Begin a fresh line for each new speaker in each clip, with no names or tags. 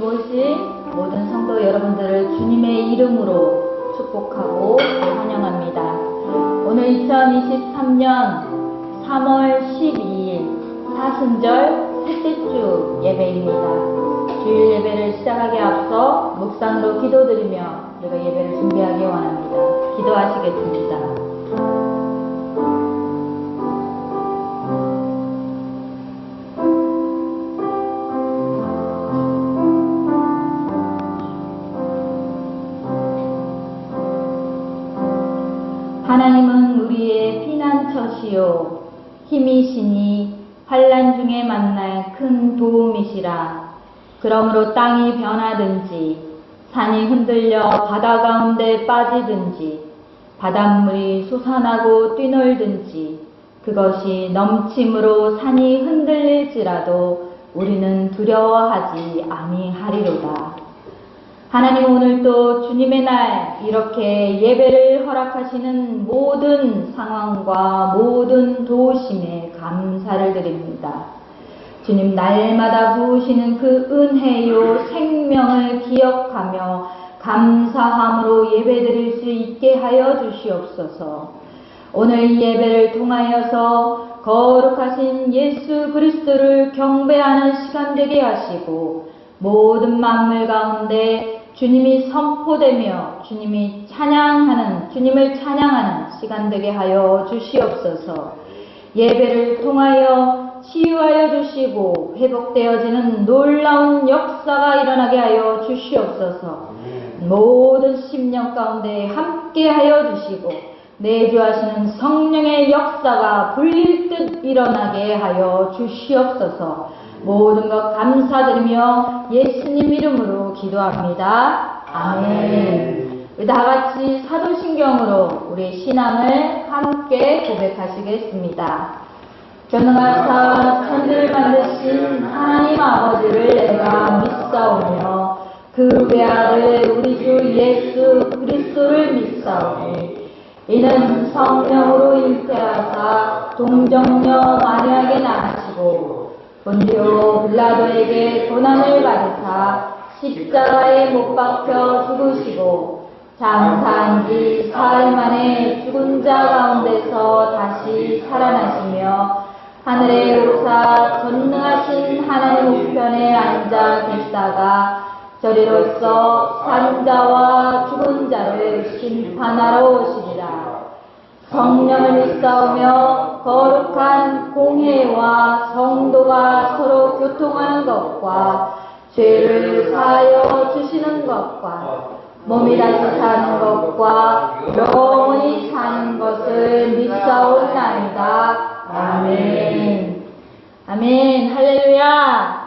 모신 모든 성도 여러분들을 주님의 이름으로 축복하고 환영합니다. 오늘 2023년 3월 12일 사순절 셋째 주 예배입니다. 주일 예배를 시작하기에 앞서 묵상으로 기도드리며 우리가 예배를 준비하기 원합니다. 기도하시겠습니다. 하나님은 우리의 피난처시요 힘이시니 환난 중에 만날 큰 도움이시라. 그러므로 땅이 변하든지 산이 흔들려 바다 가운데 빠지든지 바닷물이 솟아나고 뛰놀든지 그것이 넘침으로 산이 흔들릴지라도 우리는 두려워하지 아니하리로다. 하나님, 오늘도 주님의 날 이렇게 예배를 허락하시는 모든 상황과 모든 도우심에 감사를 드립니다. 주님, 날마다 부으시는 그 은혜요 생명을 기억하며 감사함으로 예배드릴 수 있게 하여 주시옵소서. 오늘 이 예배를 통하여서 거룩하신 예수 그리스도를 경배하는 시간 되게 하시고 모든 만물 가운데 주님이 선포되며 주님을 찬양하는 시간 되게 하여 주시옵소서. 예배를 통하여 치유하여 주시고 회복되어지는 놀라운 역사가 일어나게 하여 주시옵소서. 모든 심령 가운데 함께 하여 주시고 내주하시는 성령의 역사가 불릴 듯 일어나게 하여 주시옵소서. 모든 것 감사드리며 예수님 이름으로 기도합니다. 아멘. 우리 다같이 사도신경으로 우리 신앙을 함께 고백하시겠습니다. 전능하사 천지를 만드신 하나님 아버지를 내가 믿사오며 그 외아들 우리 주 예수 그리스도를 믿사오니 이는 성령으로 잉태하사 동정녀 마리아에게 낳으시고 본디오 빌라도에게 고난을 받으사 십자가에 못 박혀 죽으시고 장사한 지 사흘 만에 죽은 자 가운데서 다시 살아나시며 하늘에 오사 전능하신 하나님 우편에 앉아 계시다가 저리로서 산 자와 죽은 자를 심판하러 오시리라. 성령을 믿사오며 거룩한 공회와 성도가 서로 교통하는 것과 죄를 사하여 주시는 것과 몸이 다시 사는 것과 영원히 사는 것을 믿사옵나이다. 아멘. 아멘. 할렐루야.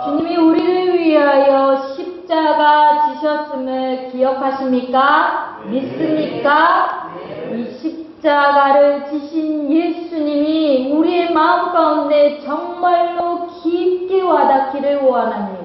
주님이 우리를 위하여 십자가 지셨음을 기억하십니까? 믿습니까? 이 십자가를 지신 예수님이 우리의 마음 가운데 정말로 깊게 와닿기를 원합니다.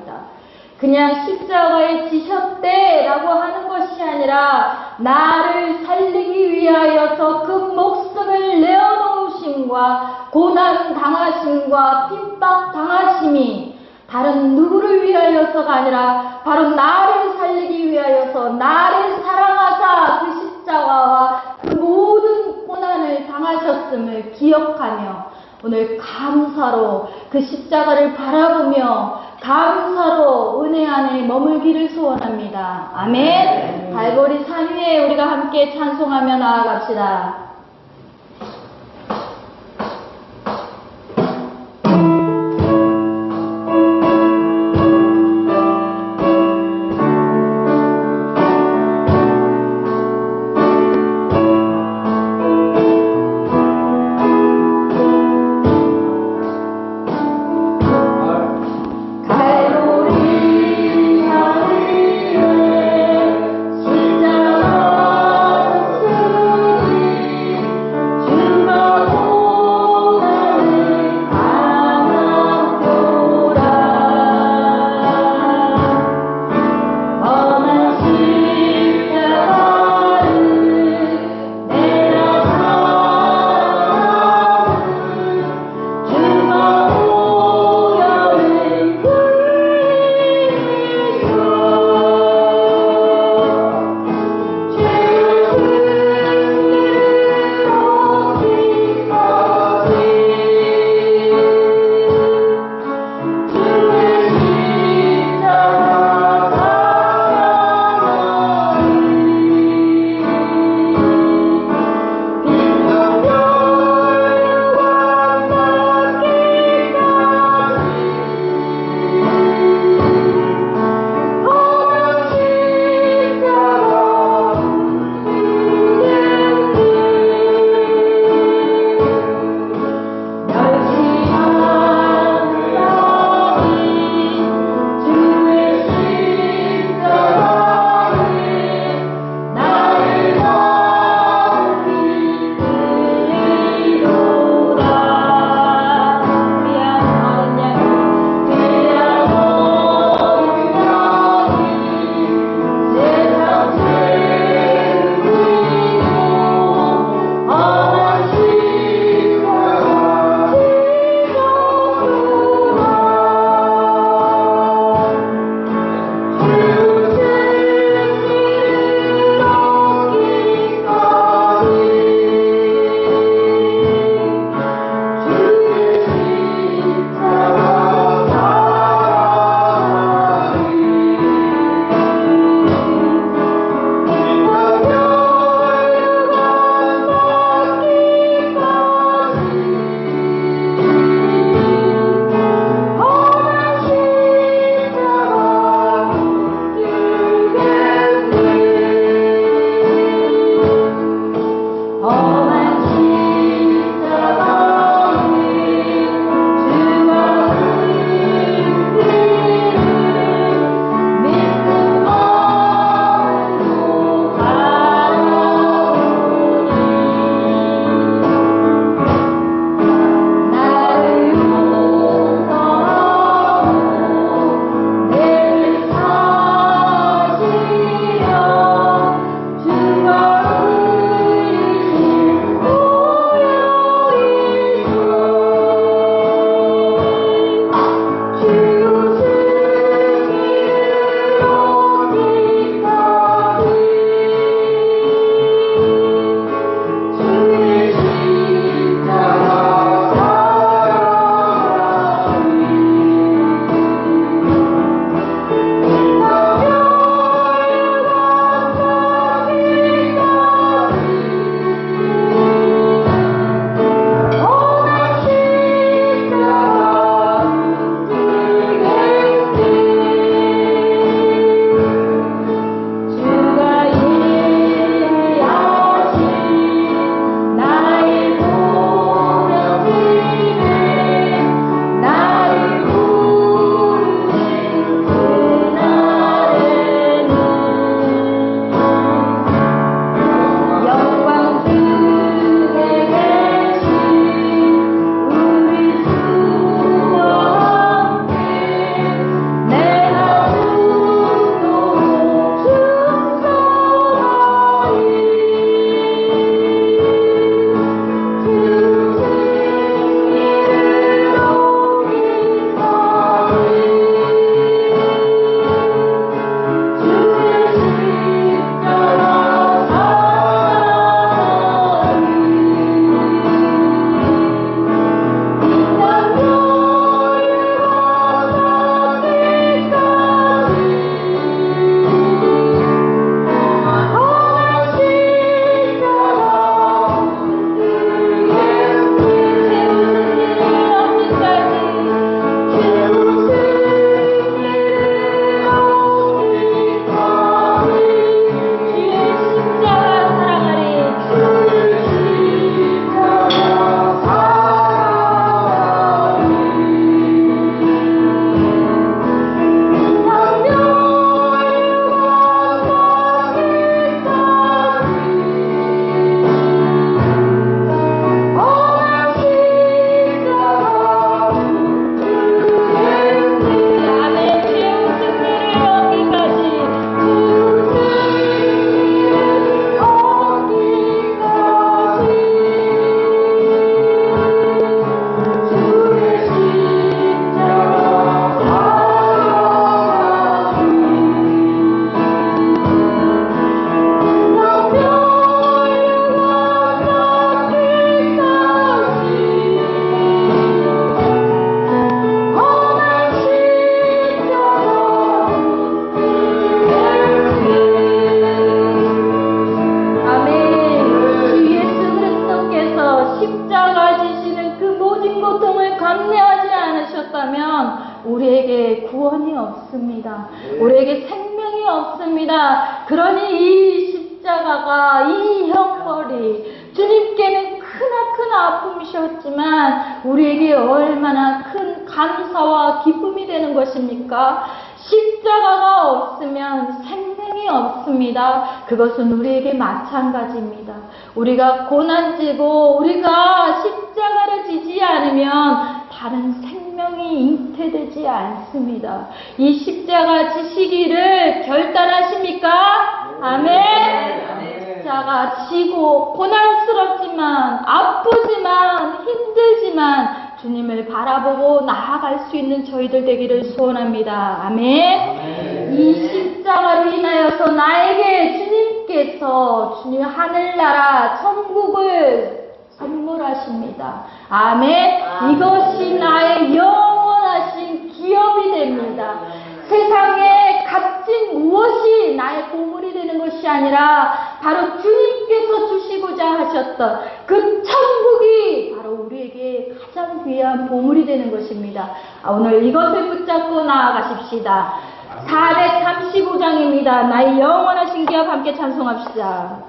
그냥 십자가에 지셨대라고 하는 것이 아니라 나를 살리기 위하여서 그 목숨을 내어놓으심과 고난 당하심과 핍박 당하심이 다른 누구를 위하여서가 아니라 바로 나를 살리기 위하여서 나를 사랑하사 그 십자가와 그 모든 고난을 당하셨음을 기억하며 오늘 감사로 그 십자가를 바라보며 감사로 은혜 안에 머물기를 소원합니다. 아멘. 갈보리 산 위에 우리가 함께 찬송하며 나아갑시다.
십자가
우리에게 생명이 없습니다. 그러니 이 십자가가, 이 형벌이 주님께는 크나큰 아픔이셨지만 우리에게 얼마나 큰 감사와 기쁨이 되는 것입니까? 십자가가 없으면 생명이 없습니다. 그것은 우리에게 마찬가지입니다. 우리가 고난지고 우리가 십자가를 지지 않으면 다른 생명이 잉태되지 않습니다. 이 십자가 지시기를 결단하십니까? 아멘. 십자가 지고 고난스럽지만 아프지만 힘들지만 주님을 바라보고 나아갈 수 있는 저희들 되기를 소원합니다. 아멘. 이 십자가로 인하여서 나에게 주님께서 주님 하늘나라 천국을 선물하십니다. 아멘. 이것이 나의 영원하신 기업이 됩니다. 세상에 값진 무엇이 나의 보물이 되는 것이 아니라 바로 주님께서 주시고자 하셨던 그 천국이 바로 우리에게 가장 귀한 보물이 되는 것입니다. 오늘 이것을 붙잡고 나아가십시다. 435장입니다. 나의 영원하신 기업 함께 찬송합시다.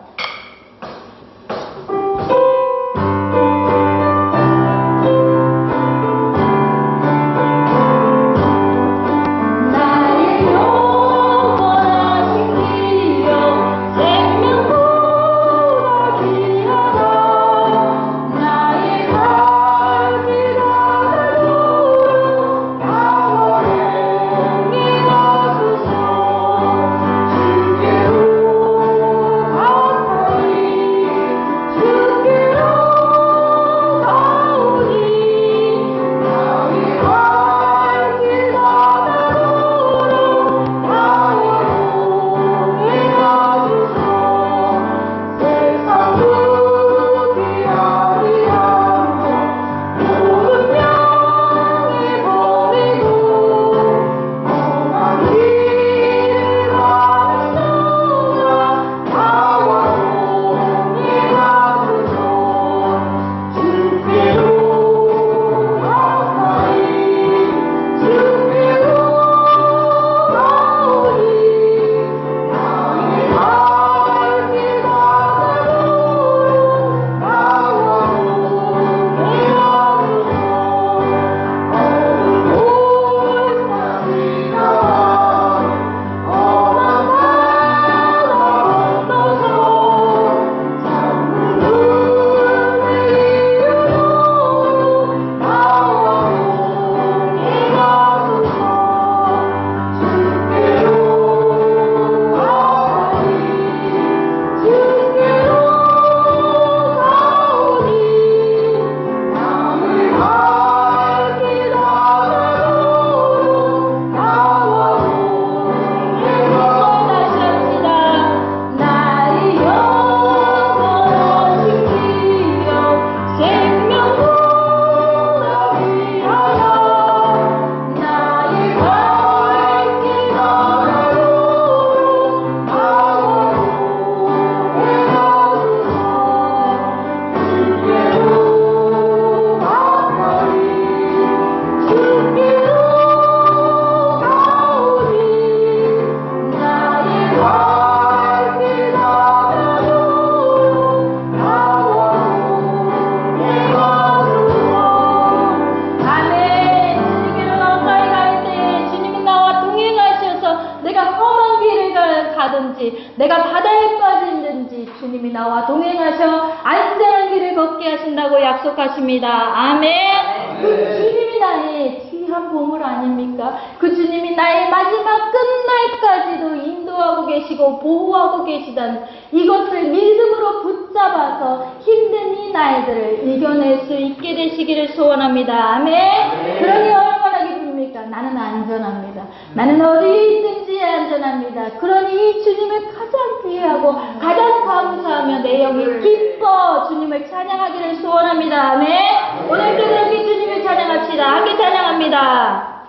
내가 바다에 빠지든지 주님이 나와 동행하셔 안전한 길을 걷게 하신다고 약속하십니다. 아멘. 그 주님이 나의 귀한 보물 아닙니까? 그 주님이 나의 마지막 끝날까지도 인도하고 계시고 보호하고 계시다는 이것을 믿음으로 붙잡아서 힘든 이 날들을 이겨낼 수 있게 되시기를 소원합니다. 아멘. 그러니 얼마나 기쁩니까? 나는 안전합니다. 나는 어디 있든지 안전합니다. 그러니 이 주님을 가장 귀하고 가장 감사하며 내 영이 기뻐 주님을 찬양하기를 소원합니다. 아멘. 오늘도 그렇게 주님을 찬양합시다. 함께 찬양합니다.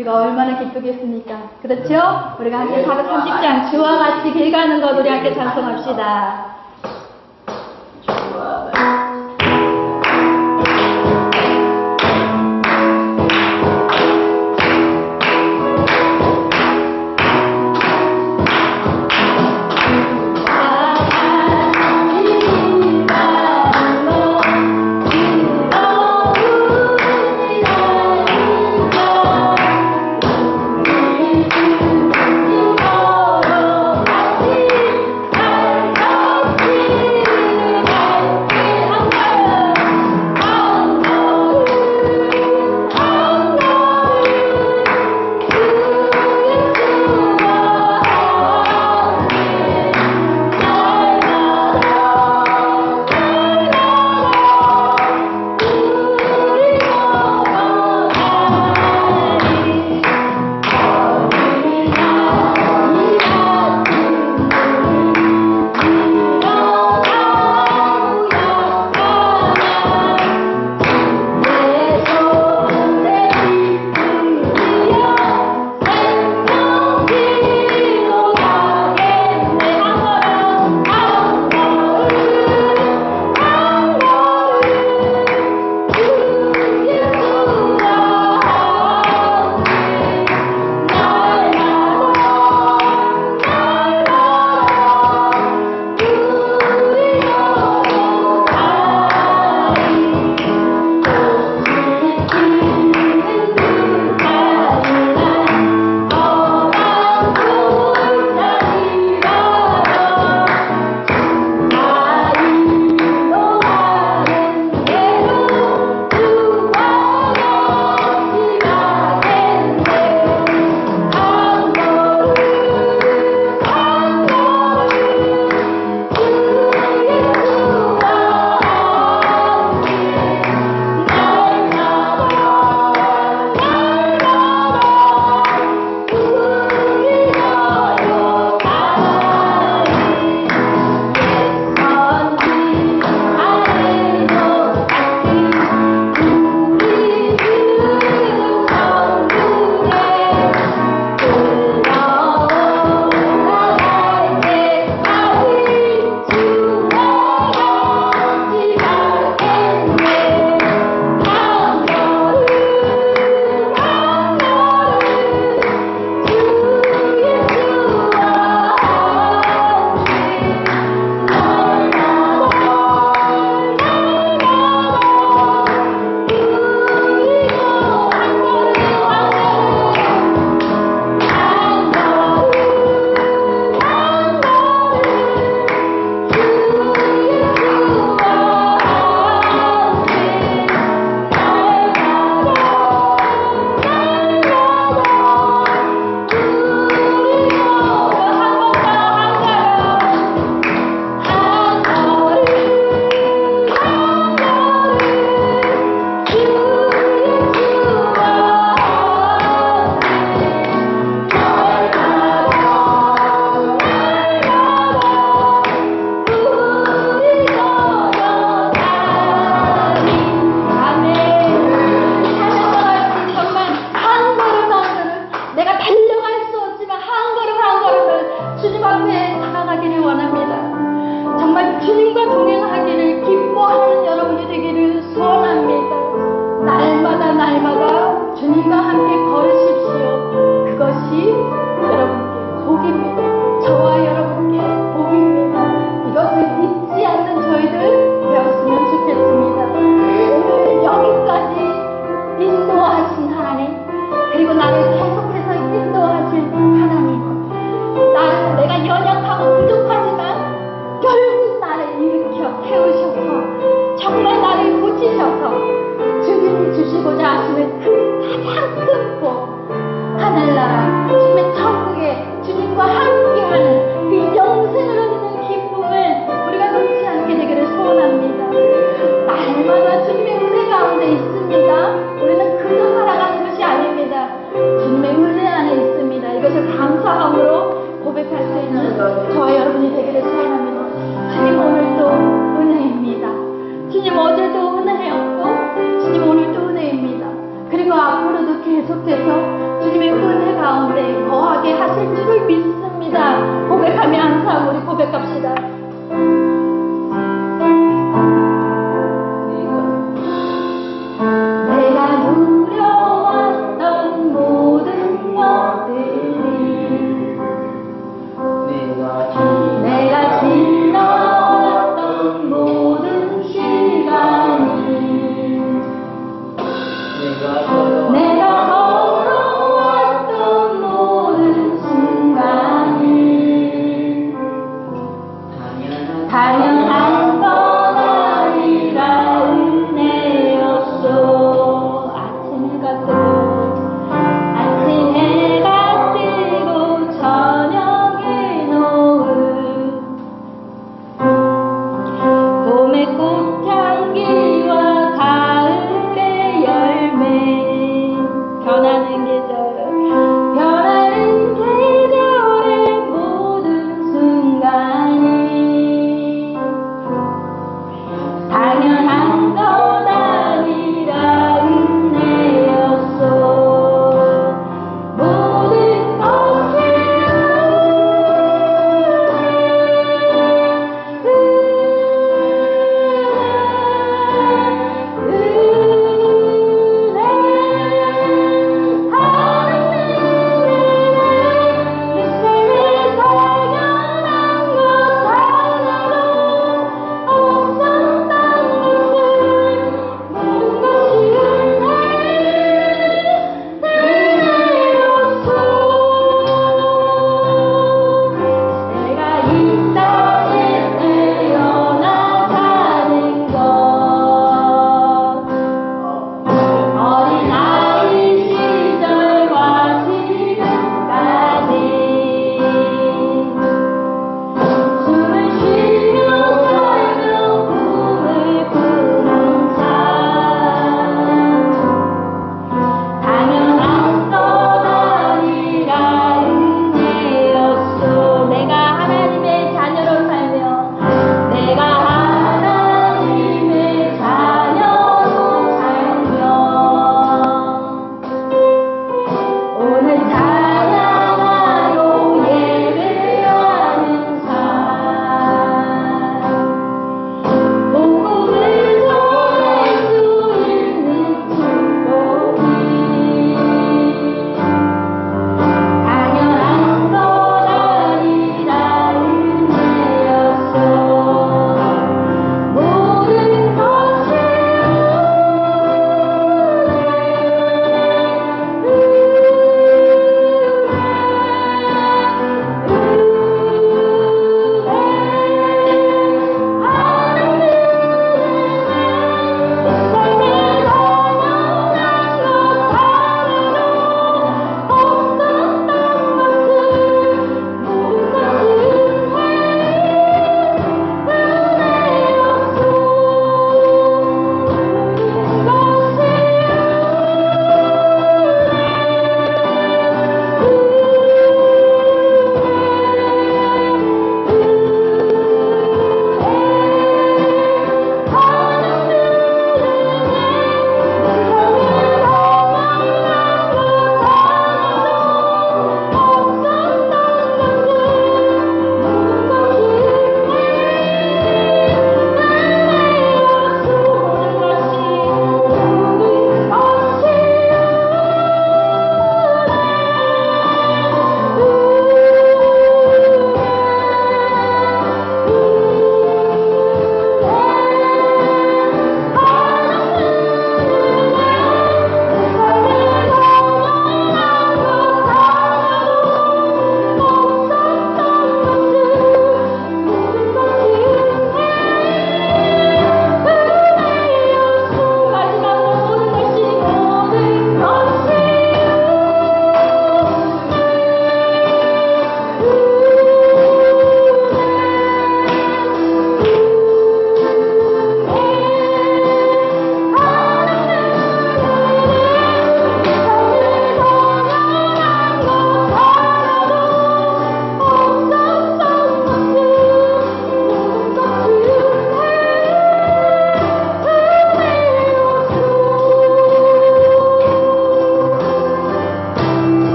우리가 얼마나 기쁘겠습니까? 그렇죠? 우리가 함께 430장 주와 같이 길 가는 것 우리 함께 찬송합시다.
Oh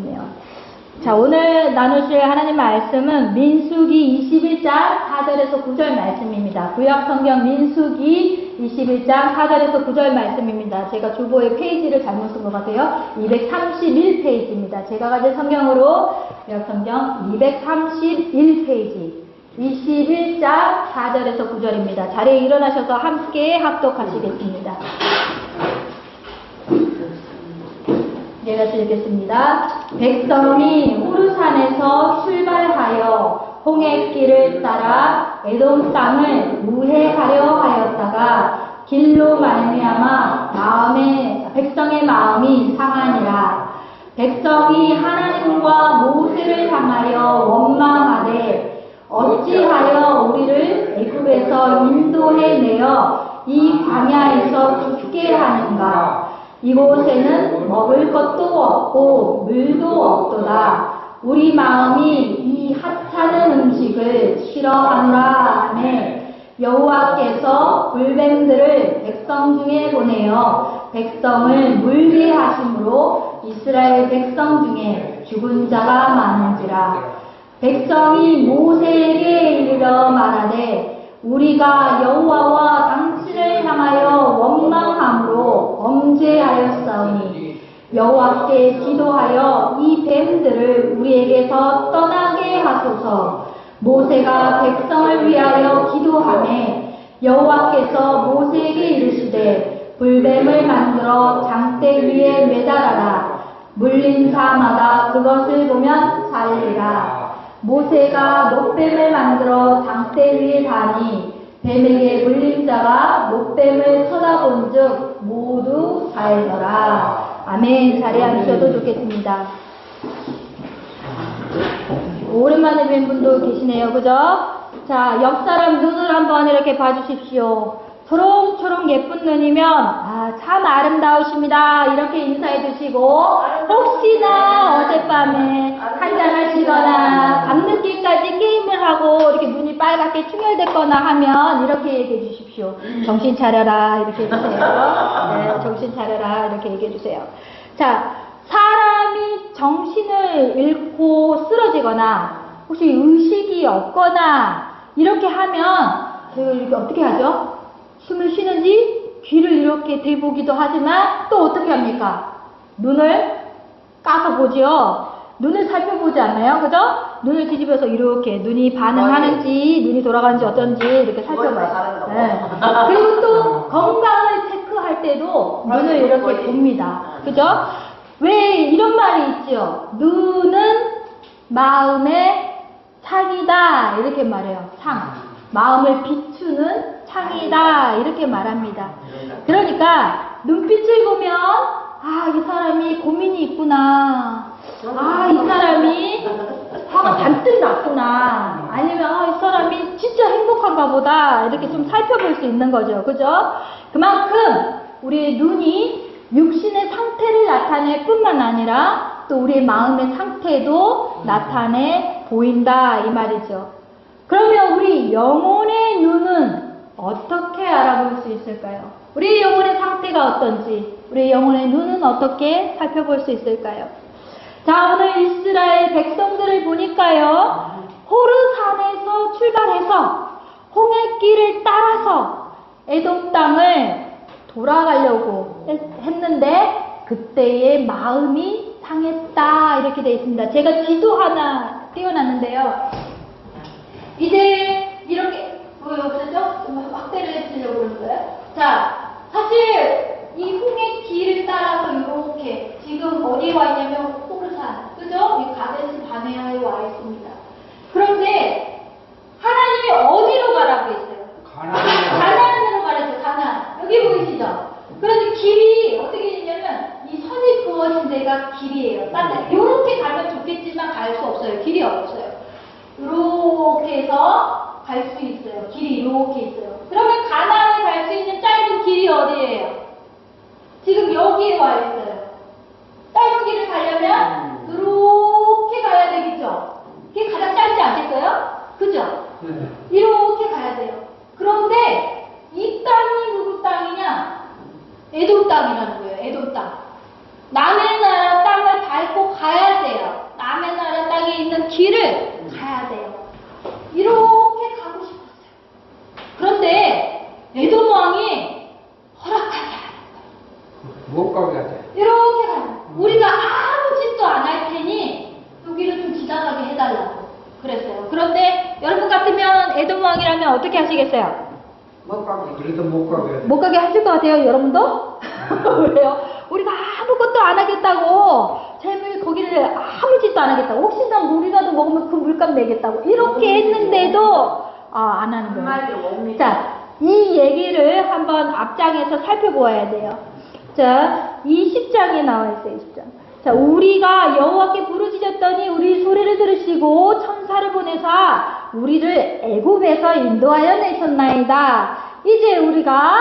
좋겠네요. 자, 오늘 나누실 하나님 말씀은 민수기 21장 4절에서 9절 말씀입니다. 구약성경 민수기 21장 4절에서 9절 말씀입니다. 제가 주보의 페이지를 잘못 쓴 것 같아요. 231페이지입니다. 제가 가진 성경으로 구약성경 231페이지 21장 4절에서 9절입니다. 자리에 일어나셔서 함께 합독하시겠습니다. 제가 읽겠습니다. 백성이 호르산에서 출발하여 홍해길을 따라 에돔 땅을 무해하려 하였다가 길로 말미암아 백성의 마음이 상하니라. 백성이 하나님과 모세를 향하여 원망하되 어찌하여 우리를 애굽에서 인도해내어 이 광야에서 죽게 하는가. 이곳에는 먹을 것도 없고 물도 없도다. 우리 마음이 이 하찮은 음식을 싫어하노라 하매 여호와께서 불뱀들을 백성 중에 보내어 백성을 물게 하심으로 이스라엘 백성 중에 죽은 자가 많은지라. 백성이 모세에게 이르러 말하되 우리가 여호와와 당신을 향하여 원망함으로 범죄하였사오니 여호와께 기도하여 이 뱀들을 우리에게서 떠나게 하소서. 모세가 백성을 위하여 기도하매 여호와께서 모세에게 이르시되 불뱀을 만들어 장대 위에 매달아라. 물린 자마다 그것을 보면 살리라. 모세가 못뱀을 만들어 장대 위에 다니 뱀에게 물린 자가 못뱀을 쳐다본 즉 모두 살더라. 아멘. 자리에 앉으셔도 좋겠습니다. 오랜만에 뵌 분도 계시네요. 그죠? 자, 옆 사람 눈을 한번 이렇게 봐주십시오. 초롱초롱 예쁜 눈이면 참 아름다우십니다. 이렇게 인사해 주시고, 혹시나 어젯밤에 한잔 하시거나 밤늦게까지 게임을 하고 이렇게 눈이 빨갛게 충혈됐거나 하면 이렇게 얘기해 주십시오. 정신 차려라 이렇게 해주세요. 네, 정신 차려라 이렇게 얘기해 주세요. 자, 사람이 정신을 잃고 쓰러지거나 혹시 의식이 없거나 이렇게 하면 이렇게 어떻게 하죠? 숨을 쉬는지 귀를 이렇게 대보기도 하지만 또 어떻게 합니까? 눈을 까서 보죠. 눈을 살펴보지 않나요? 그죠? 눈을 뒤집어서 이렇게 눈이 반응하는지 눈이 돌아가는지 어떤지 이렇게 살펴봐요. 네. 그리고 또 건강을 체크할 때도 눈을 이렇게 봅니다. 그죠? 왜 이런 말이 있죠? 눈은 마음의 창이다 이렇게 말해요. 창. 마음을 비추는 창이다 이렇게 말합니다. 그러니까 눈빛을 보면 이 사람이 고민이 있구나. 이 사람이 화가 잔뜩 났구나. 아니면 이 사람이 진짜 행복한가 보다. 이렇게 좀 살펴볼 수 있는 거죠. 그죠? 그만큼 우리의 눈이 육신의 상태를 나타낼 뿐만 아니라 또 우리의 마음의 상태도 나타내 보인다 이 말이죠. 그러면 우리 영혼의 눈은 어떻게 알아볼 수 있을까요? 우리 영혼의 상태가 어떤지, 우리 영혼의 눈은 어떻게 살펴볼 수 있을까요? 자, 오늘 이스라엘 백성들을 보니까요, 호르산에서 출발해서 홍해길을 따라서 에돔 땅을 돌아가려고 했는데 그때의 마음이 상했다 이렇게 되어 있습니다. 제가 지도 하나 띄워놨는데요. 이제 이렇게 없었죠? 확대를 해주려고 그랬어요. 자, 사실 이 홍해 길을 따라서 이렇게 지금 어디에 와 있냐면 호르산, 그죠? 이 가데스 바네아에 와 있습니다. 그런데 하나님이 어디로 가라고 했어요? 가나안으로 가랬어요. 가나안. 여기 보이시죠? 그런데 길이 어떻게 되냐면 이 선이 그어진 데가 길이에요. 이렇게 가면 좋겠지만 갈 수 없어요. 길이 없어요. 이렇게 해서 갈 수 있어요. 길이 이렇게 있어요. 그러면 가나안에 갈 수 있는 짧은 길이 어디예요? 지금 여기에 와 있어요. 짧은 길을 가려면 이렇게 가야 되겠죠? 그게 가장 짧지 않겠어요? 그죠? 이렇게 가야 돼요. 그런데 이 땅이 누구 땅이냐? 에돔 땅이라는 거예요. 에돔 땅. 남의 나라 땅을 밟고 가야 돼. 돼요. 남의 나라 땅에 있는 길을 가야 돼요. 이렇게 가고 싶었어요. 그런데 에돔 왕이 허락하지 않았어요.
못 가게 하자.
이렇게 가요. 우리가 아무 짓도 안 할 테니 여기를 좀 지나가게 해달라고 그랬어요. 그런데 여러분 같으면 에돔 왕이라면 어떻게 하시겠어요?
못 가게. 그래도 못 가게 하자.
못 가게 하실 것 같아요, 여러분도? 왜요? 우리가 아무것도 안 하겠다고, 재물 거기를 아무 짓도 안 하겠다고, 혹시나 물이라도 먹으면 그 물값 내겠다고, 이렇게 했는데도, 안 하는 거예요. 자, 이 얘기를 한번 앞장에서 살펴보아야 돼요. 자, 20장에 나와 있어요, 20장. 자, 우리가 여호와께 부르짖었더니 우리 소리를 들으시고 천사를 보내사 우리를 애굽에서 인도하여 내셨나이다. 이제 우리가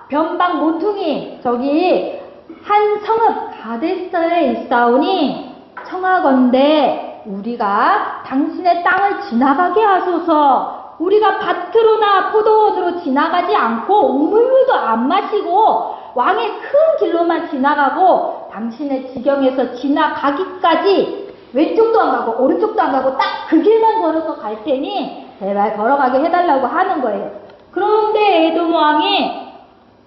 변방 모퉁이 저기 한 성읍 가데스에 있사오니 청하건대 우리가 당신의 땅을 지나가게 하소서. 우리가 밭으로나 포도원으로 지나가지 않고 우물물도 안 마시고 왕의 큰 길로만 지나가고 당신의 지경에서 지나가기까지 왼쪽도 안 가고 오른쪽도 안 가고 딱 그 길만 걸어서 갈 테니 제발 걸어가게 해달라고 하는 거예요. 그런데 에돔 왕이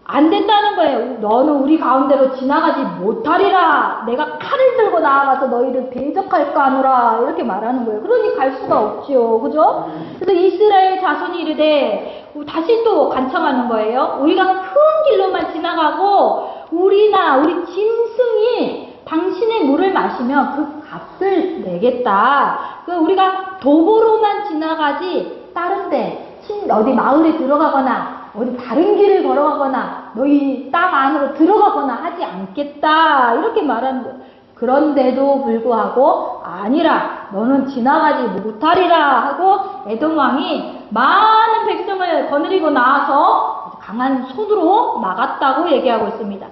안 된다는 거예요. 너는 우리 가운데로 지나가지 못하리라. 내가 칼을 들고 나아가서 너희를 대적할까 하노라. 이렇게 말하는 거예요. 그러니 갈 수가 없지요. 그죠? 그래서 이스라엘 자손이 이르되 다시 또 간청하는 거예요. 우리가 큰 길로만 지나가고 우리나 우리 짐승이 당신의 물을 마시면 그 값을 내겠다. 우리가 도보로만 지나가지 다른데 어디 마을에 들어가거나 어디 다른 길을 걸어가거나 너희 땅 안으로 들어가거나 하지 않겠다. 이렇게 말하는 거예요. 그런데도 불구하고 아니라 너는 지나가지 못하리라 하고 에돔 왕이 많은 백성을 거느리고 나와서 강한 손으로 막았다고 얘기하고 있습니다.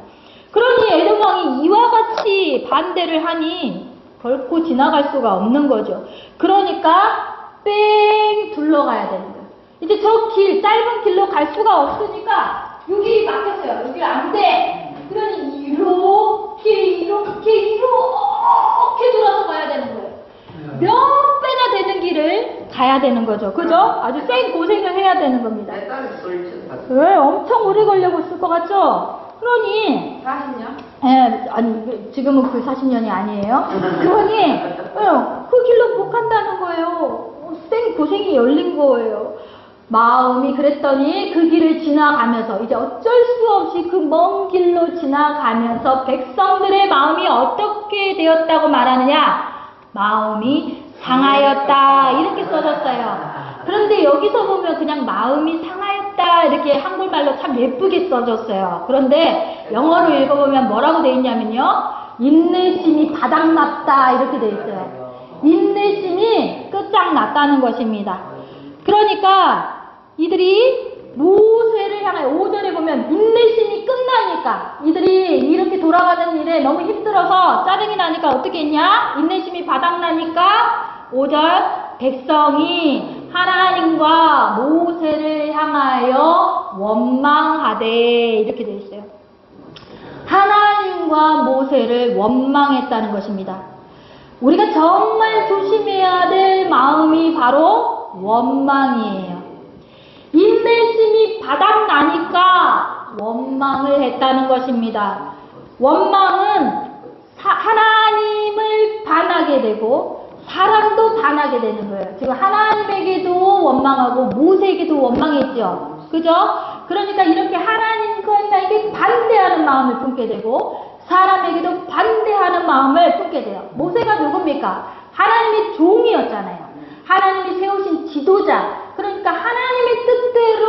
그러니 에돔 왕이 이와 같이 반대를 하니 결코 지나갈 수가 없는 거죠. 그러니까 뺑 둘러가야 되는 거예요. 이제 저 길, 짧은 길로 갈 수가 없으니까 여기 막혔어요. 여기 안 돼. 그러니 이렇게 돌아서 가야 되는 거예요. 몇 배나 되는 길을 가야 되는 거죠. 그죠? 아주 쌩 고생을 해야 되는 겁니다.
내 딸이 소리쳐 봤어.
왜? 엄청 오래 걸려고 있을 것 같죠? 그러니
40년?
예, 아니 지금은 그 40년이 아니에요. 그러니 그 길로 못 간다는 거예요. 쌩 고생이 열린 거예요. 마음이 그랬더니 그 길을 지나가면서 이제 어쩔 수 없이 그 먼 길로 지나가면서 백성들의 마음이 어떻게 되었다고 말하느냐? 마음이 상하였다 이렇게 써졌어요. 그런데 여기서 보면 그냥 마음이 상하였다 이렇게 한글말로 참 예쁘게 써졌어요. 그런데 영어로 읽어보면 뭐라고 돼 있냐면요, 인내심이 바닥났다 이렇게 돼 있어요. 인내심이 끝장났다는 것입니다. 그러니까 이들이 모세를 향하여 5절에 보면 인내심이 끝나니까 이들이 이렇게 돌아가는 일에 너무 힘들어서 짜증이 나니까 어떻게 했냐? 인내심이 바닥나니까 5절 백성이 하나님과 모세를 향하여 원망하되 이렇게 되어 있어요. 하나님과 모세를 원망했다는 것입니다. 우리가 정말 조심해야 될 마음이 바로 원망이에요. 인내심이 바닥나니까 원망을 했다는 것입니다. 원망은 하나님을 반하게 되고 사람도 반하게 되는 거예요. 지금 하나님에게도 원망하고 모세에게도 원망했죠. 그죠? 그러니까 이렇게 하나님과에게 반대하는 마음을 품게 되고 사람에게도 반대하는 마음을 품게 돼요. 모세가 누굽니까? 하나님의 종이었잖아요. 하나님이 세우신 지도자. 그러니까 하나님의 뜻대로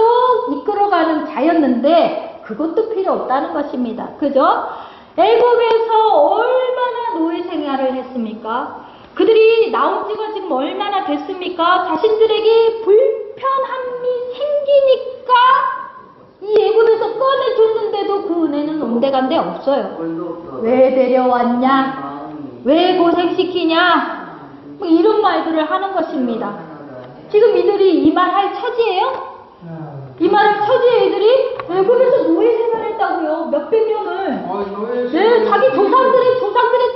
이끌어가는 자였는데 그것도 필요 없다는 것입니다. 그죠? 애굽에서 얼마나 노예 생활을 했습니까? 그들이 나온 지가 지금 얼마나 됐습니까? 자신들에게 불편함이 생기니까 이 애굽에서 꺼내줬는데도 그 은혜는 온데간데 없어요. 왜 데려왔냐? 왜 고생시키냐? 뭐 이런 말들을 하는 것입니다. 지금 이들이 이 말 할 처지예요? 이 말할 처지에 이들이 애굽에서 노예 생활했다고요. 몇백 년을. 네, 자기 조상들의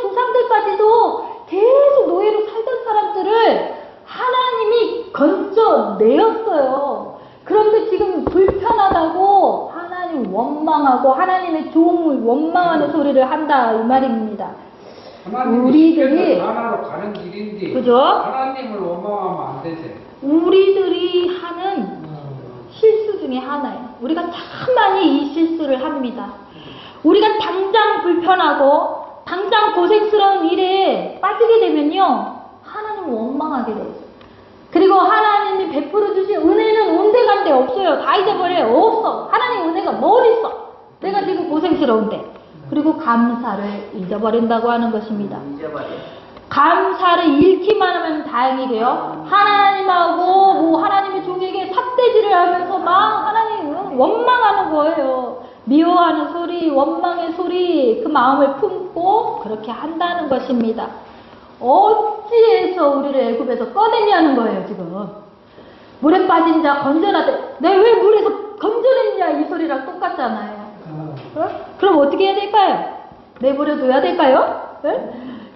조상들까지도 계속 하나님의 종을 원망하는 소리를 한다 이 말입니다.
하나님이
우리들이
시켜서 하나로 가는 길인데
그죠?
하나님을 원망하면 안 되지.
우리들이 하는 실수 중에 하나예요. 우리가 참 많이 이 실수를 합니다. 우리가 당장 불편하고 당장 고생스러운 일에 빠지게 되면요 하나님을 원망하게 돼요. 그리고 하나님이 베풀어 주신 은혜는 온데간데 없어요. 다 잊어버려요. 없어. 하나님 은혜가 뭘 있어? 내가 지금 고생스러운데. 그리고 감사를 잊어버린다고 하는 것입니다.
잊어버려.
감사를 잃기만 하면 다행이고요. 하나님하고 뭐 하나님의 종에게 삿대질을 하면서 막 하나님 원망하는 거예요. 미워하는 소리, 원망의 소리, 그 마음을 품고 그렇게 한다는 것입니다. 어찌해서 우리를 애굽에서 꺼내냐는 거예요, 지금. 물에 빠진 자 건져라되, 내가 왜 물에서 건져냈냐 이 소리랑 똑같잖아요. 그럼 어떻게 해야 될까요? 내버려둬야 될까요?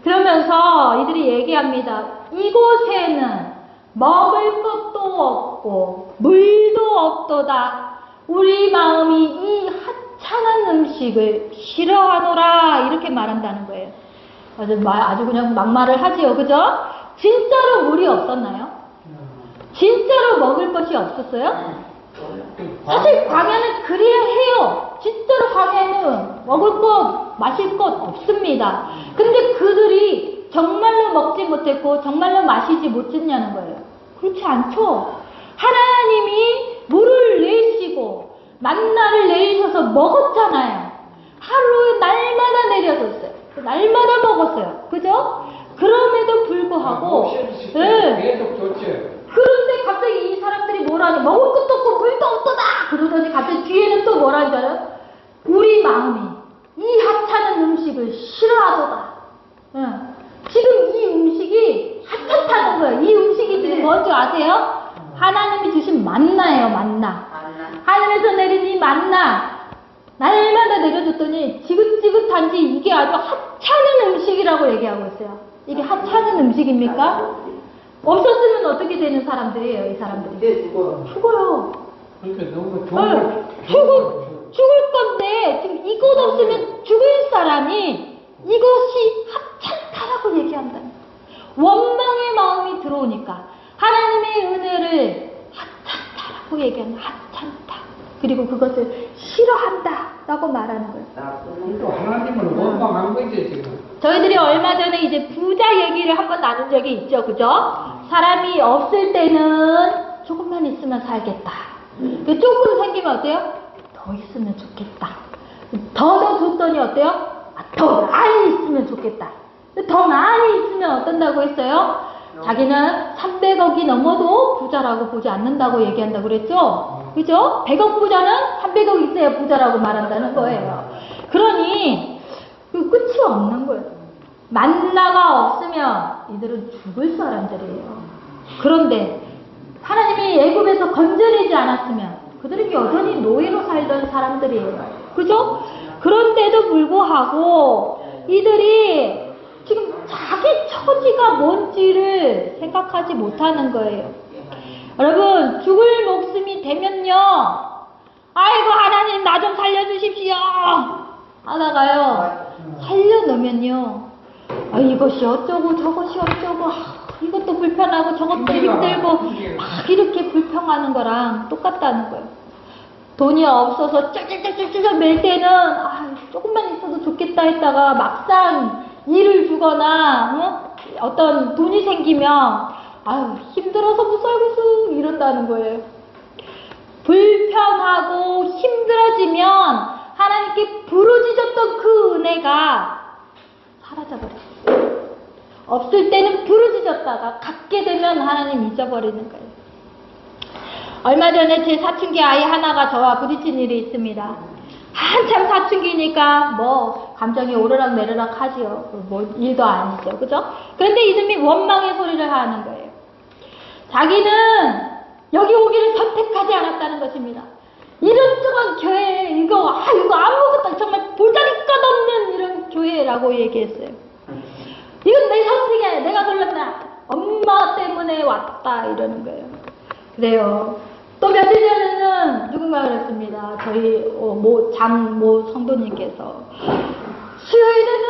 그러면서 이들이 얘기합니다. 이곳에는 먹을 것도 없고 물도 없도다. 우리 마음이 이 하찮은 음식을 싫어하노라 이렇게 말한다는 거예요. 아주 그냥 막말을 하지요. 그죠? 진짜로 물이 없었나요? 진짜로 먹을 것이 없었어요? 사실 광야는 그래야 해요. 진짜로 광야는 먹을 것, 마실 것 없습니다. 근데 그들이 정말로 먹지 못했고 정말로 마시지 못했냐는 거예요. 그렇지 않죠? 하나님이 물을 내시고 만나를 내리셔서 먹었잖아요. 하루에 날마다 내려줬어요. 날마다 먹었어요. 그죠? 그럼에도 불구하고
계속 좋지.
그런데 갑자기 이 사람들이 뭐라니 먹을 것도 없고 물도 없도다 그러더니 갑자기 뒤에는 또 뭐라는 줄 알아요? 우리 마음이 이 하찮은 음식을 싫어하도다. 지금 이 음식이 하찮다는 거예요. 이 음식이 지금 뭔지 아세요? 하나님이 주신 만나예요. 만나. 하늘에서 내린 이 만나 날마다 내려줬더니 지긋지긋한지 이게 아주 하찮은 음식이라고 얘기하고 있어요. 이게 하찮은 음식입니까? 없었으면 어떻게 되는 사람들이에요, 이 사람들이? 죽어요.
그러니까 너무 좋은
죽을 건데, 지금 이것 없으면 죽을 사람이 이것이 하찮다라고 얘기한다. 원망의 마음이 들어오니까, 하나님의 은혜를 하찮다라고 얘기하는 하찮다. 그리고 그것을 싫어한다라고 말하는 거예요.
또 하나님을 원망한 거지 지금.
저희들이 얼마 전에 이제 부자 얘기를 한번 나눈 적이 있죠. 그죠? 사람이 없을 때는 조금만 있으면 살겠다. 조금 생기면 어때요? 더 있으면 좋겠다. 더 줬더니 어때요? 더 많이 있으면 좋겠다. 더 많이 있으면 어떤다고 했어요? 자기는 300억이 넘어도 부자라고 보지 않는다고 얘기한다고 그랬죠? 그죠? 100억 부자는 300억 있어야 부자라고 말한다는 거예요. 그러니 그 끝이 없는 거예요. 만나가 없으면 이들은 죽을 사람들이에요. 그런데 하나님이 애굽에서 건져내지 않았으면 그들은 여전히 노예로 살던 사람들이에요. 그죠? 그런데도 불구하고 이들이 지금 자기 처지가 뭔지를 생각하지 못하는 거예요. 여러분, 죽을 목숨이 되면요, 아이고 하나님 나 좀 살려주십시오 하다가요 살려놓으면요, 이것이 어쩌고 저것이 어쩌고 이것도 불편하고 저것도 힘들고 막 이렇게 불평하는 거랑 똑같다는 거예요. 돈이 없어서 쩔쩔쩔쩔 맬 때는 조금만 있어도 좋겠다 했다가 막상 일을 주거나 어떤 돈이 생기면 힘들어서 못 살겠어 이런다는 거예요. 불편하고 힘들어지면 하나님께 부르짖었던 그 은혜가 사라져버렸어요. 없을 때는 부르짖었다가 갖게 되면 하나님 잊어버리는 거예요. 얼마 전에 제 사춘기 아이 하나가 저와 부딪힌 일이 있습니다. 한참 사춘기니까 뭐 감정이 오르락 내리락 하지요. 뭐 일도 아니죠. 그죠? 그런데 이놈이 원망의 소리를 하는 거예요. 자기는 여기 오기를 선택하지 않았다는 것입니다. 이런저런 교회 이거 아무것도 정말 볼다리것 없는 이런 교회라고 얘기했어요. 이건 내 선택이야. 내가 골랐다. 엄마 때문에 왔다 이러는 거예요. 그래요. 또 며칠 전에는 누군가 그랬습니다. 저희 모 성도님께서 수요일에는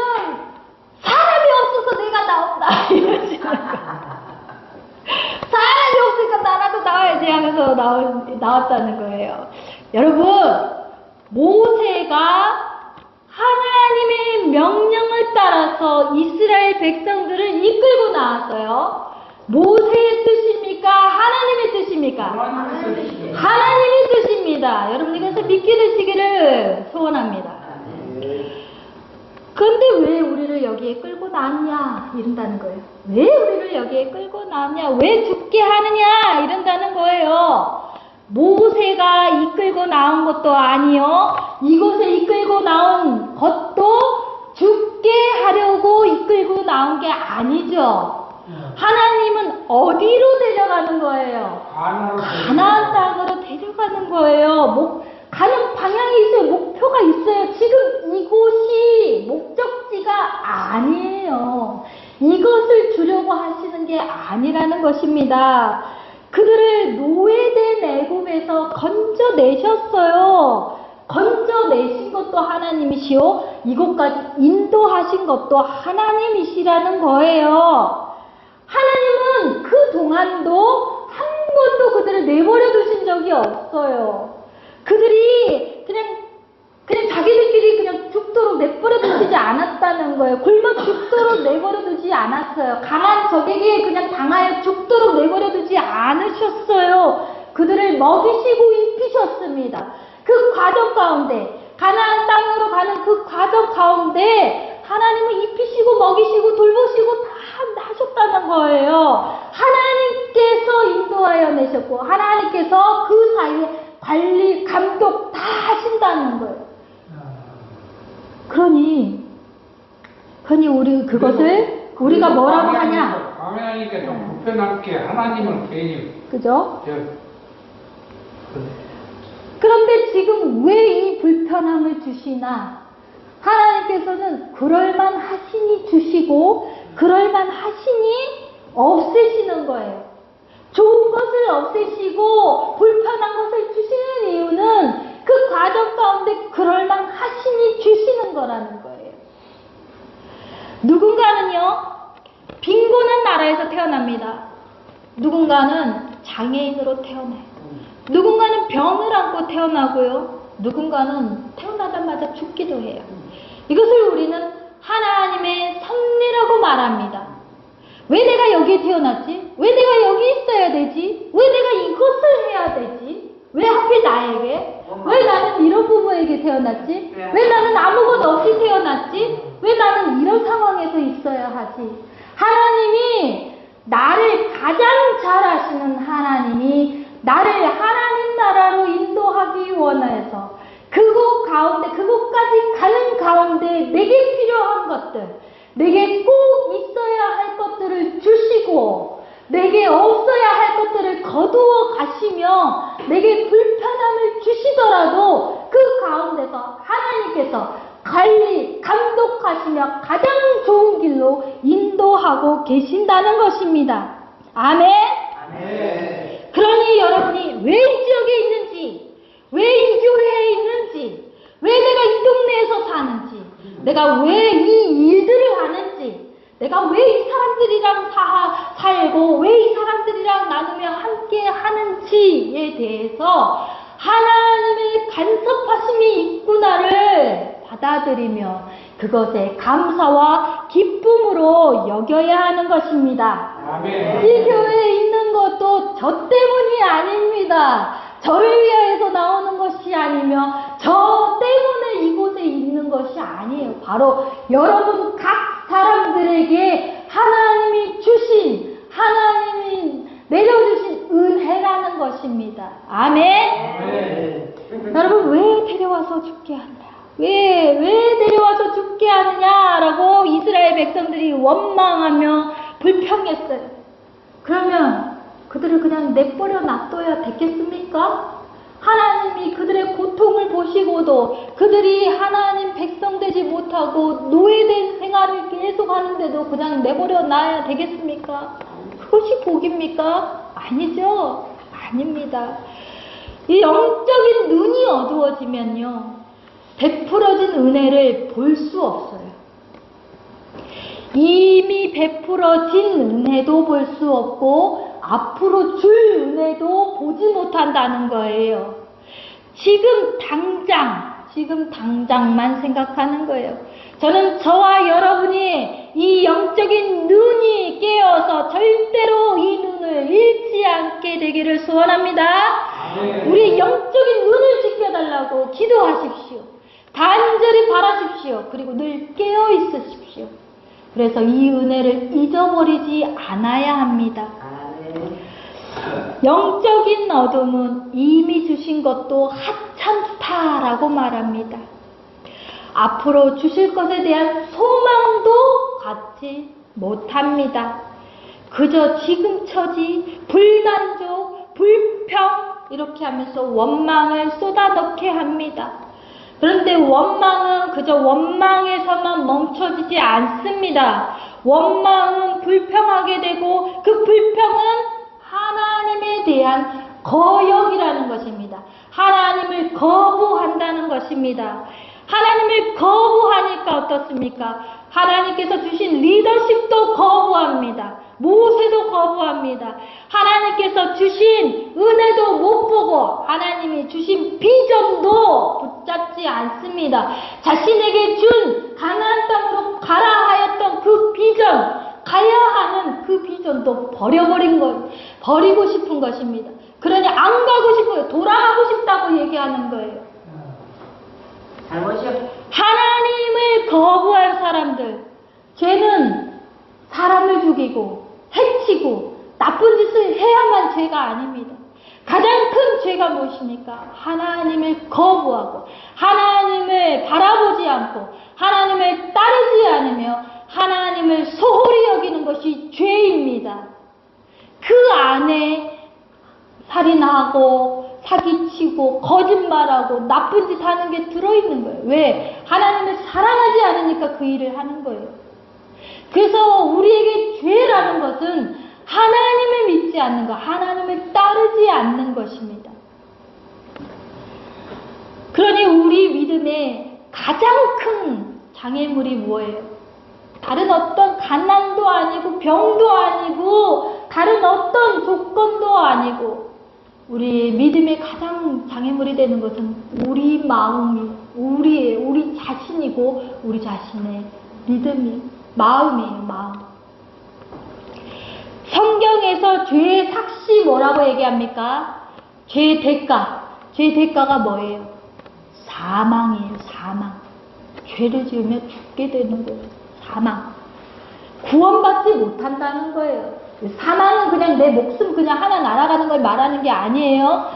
사람이 없어서 내가 나온다 이러시는 거예요. 사람이 없으니까 나라도 나와야지 하면서 나왔다는 거예요. 여러분, 모세가 하나님의 명령을 따라서 이스라엘 백성들을 이끌고 나왔어요. 모세의 뜻입니까? 하나님의 뜻입니까? 하나님의 뜻입니다. 여러분, 이것을 믿게 되시기를 소원합니다. 그런데 왜 우리를 여기에 끌고 나왔냐? 이런다는 거예요. 왜 우리를 여기에 끌고 나왔냐? 왜 죽게 하느냐? 이런다는 거예요. 모세가 이끌고 나온 것도 아니요. 이곳에 이끌고 나온 것도 죽게 하려고 이끌고 나온 게 아니죠. 하나님은 어디로 데려가는 거예요? 가나안 땅으로 데려가는 거예요. 가는 방향이 있어요. 목표가 있어요. 지금 이곳이 목적지가 아니에요. 이것을 주려고 하시는 게 아니라는 것입니다. 그들을 노예된 애굽에서 건져내셨어요. 건져내신 것도 하나님이시오. 이곳까지 인도하신 것도 하나님이시라는 거예요. 하나님은 그 동안도 한 번도 그들을 내버려 두신 적이 없어요. 그들이 그냥 자기들끼리 그냥 죽도록 내버려 두시지 않았다는 거예요. 굶어 죽도록 내버려 두지 않았어요. 강한 적에게 그냥 당하여 죽도록 내버려 두지 않으셨어요. 그들을 먹이시고 입히셨습니다. 그 과정 가운데, 가나안 땅으로 가는 그 과정 가운데 하나님은 입히시고 먹이시고 돌보시고 다 하셨다는 거예요. 하나님께서 인도하여 내셨고 하나님께서 그 사이에 관리, 감독 다 하신다는 거예요. 그러니 우리 그것을 우리가 뭐라고 하냐?
광야니까 좀 불편하게 하나님을 괜히
그죠? 그런데 지금 왜 이 불편함을 주시나? 하나님께서는 그럴만 하시니 주시고 그럴만 하시니 없애시는 거예요. 좋은 것을 없애시고 불편한 것을 주시는 이유는 그 과정 가운데 그럴만 하시니 주시는 거라는 거예요. 누군가는요, 빈곤한 나라에서 태어납니다. 누군가는 장애인으로 태어나요. 누군가는 병을 안고 태어나고요. 누군가는 태어나자마자 죽기도 해요. 이것을 우리는 하나님의 섭리라고 말합니다. 왜 내가 여기에 태어났지? 왜 내가 여기 있어야 되지? 왜 내가 이것을 해야 되지? 왜 하필 나에게? 왜 나는 이런 부모에게 태어났지? 왜 나는 아무것도 없이 태어났지? 왜 나는 이런 상황에서 있어야 하지? 하나님이 나를 가장 잘 아시는 하나님이 나를 하나님 나라로 인도하기 원해서 그곳 가운데, 그곳까지 가는 가운데 내게 필요한 것들, 내게 꼭 있어야 할 것들을 주시고 내게 없어야 할 것들을 거두어 가시며 내게 불편함을 주시더라도 그 가운데서 하나님께서 관리, 감독하시며 가장 좋은 길로 인도하고 계신다는 것입니다. 아멘?
아멘.
그러니 여러분이 왜 이 지역에 있는지, 왜 이 교회에 있는지, 왜 내가 이 동네에서 사는지, 내가 왜 이 일들을 하는지, 내가 왜 이 사람들이랑 살고 왜 이 사람들이랑 나누며 함께 하는지에 대해서 하나님의 간섭하심이 있구나를 받아들이며 그것에 감사와 기쁨으로 여겨야 하는 것입니다.
아멘.
이 교회에 있는 것도 저 때문이 아닙니다. 저를 위하여서 나오는 것이 아니며 저 때문에 이곳에 있는 것이 아니에요. 바로 여러분 각 사람들에게 하나님이 주신, 하나님이 내려주신 은혜라는 것입니다. 아멘. 여러분 왜 데려와서 죽게 한다? 왜 데려와서 죽게 하느냐라고 이스라엘 백성들이 원망하며 불평했어요. 그러면 그들을 그냥 내버려 놔둬야 되겠습니까? 하나님이 그들의 고통을 보시고도 그들이 하나님 백성 되지 못하고 노예된 생활을 계속 하는데도 그냥 내버려 놔야 되겠습니까? 그것이 복입니까? 아니죠. 아닙니다. 이 영적인 눈이 어두워지면요, 베풀어진 은혜를 볼 수 없어요. 이미 베풀어진 은혜도 볼 수 없고 앞으로 줄 은혜도 보지 못한다는 거예요. 지금 당장만 생각하는 거예요. 저는 저와 여러분이 이 영적인 눈이 깨어서 절대로 이 눈을 잃지 않게 되기를 소원합니다. 우리 영적인 눈을 지켜달라고 기도하십시오. 간절히 바라십시오. 그리고 늘 깨어 있으십시오. 그래서 이 은혜를 잊어버리지 않아야 합니다. 영적인 어둠은 이미 주신 것도 하찮다라고 말합니다. 앞으로 주실 것에 대한 소망도 갖지 못합니다. 그저 지금 처지, 불만족, 불평 이렇게 하면서 원망을 쏟아넣게 합니다. 그런데 원망은 그저 원망에서만 멈춰지지 않습니다. 원망은 불평하게 되고 그 불평은 하나님에 대한 거역이라는 것입니다. 하나님을 거부한다는 것입니다. 하나님을 거부하니까 어떻습니까? 하나님께서 주신 리더십도 거부합니다. 모세도 거부합니다. 하나님께서 주신 은혜도 못 보고 하나님이 주신 비전도 붙잡지 않습니다. 자신에게 준 가나안 땅으로 가라 하였던 그 비전, 가야 하는 그 비전도 버리고 싶은 것입니다. 그러니 안 가고 싶어요. 돌아가고 싶다고 얘기하는 거예요.
잘못이요.
하나님을 거부한 사람들, 죄는 사람을 죽이고 해치고 나쁜 짓을 해야만 죄가 아닙니다. 가장 큰 죄가 무엇입니까? 하나님을 거부하고 하나님을 바라보지 않고 하나님을 따르지 않으며 하나님을 소홀히 여기는 것이 죄입니다. 그 안에 살인하고 사기치고 거짓말하고 나쁜 짓 하는 게 들어있는 거예요. 왜? 하나님을 사랑하지 않으니까 그 일을 하는 거예요. 그래서 우리에게 죄라는 것은 하나님을 믿지 않는 것, 하나님을 따르지 않는 것입니다. 그러니 우리 믿음의 가장 큰 장애물이 뭐예요? 다른 어떤 가난도 아니고 병도 아니고 다른 어떤 조건도 아니고 우리 믿음의 가장 장애물이 되는 것은 우리 마음이, 우리 자신이고 우리 자신의 믿음이, 마음이에요, 마음. 성경에서 죄의 삭시 뭐라고 얘기합니까? 죄의 대가가 뭐예요? 사망이에요, 사망. 죄를 지으면 죽게 되는 거예요, 사망. 구원받지 못한다는 거예요. 사망은 그냥 내 목숨 그냥 하나 날아가는 걸 말하는 게 아니에요.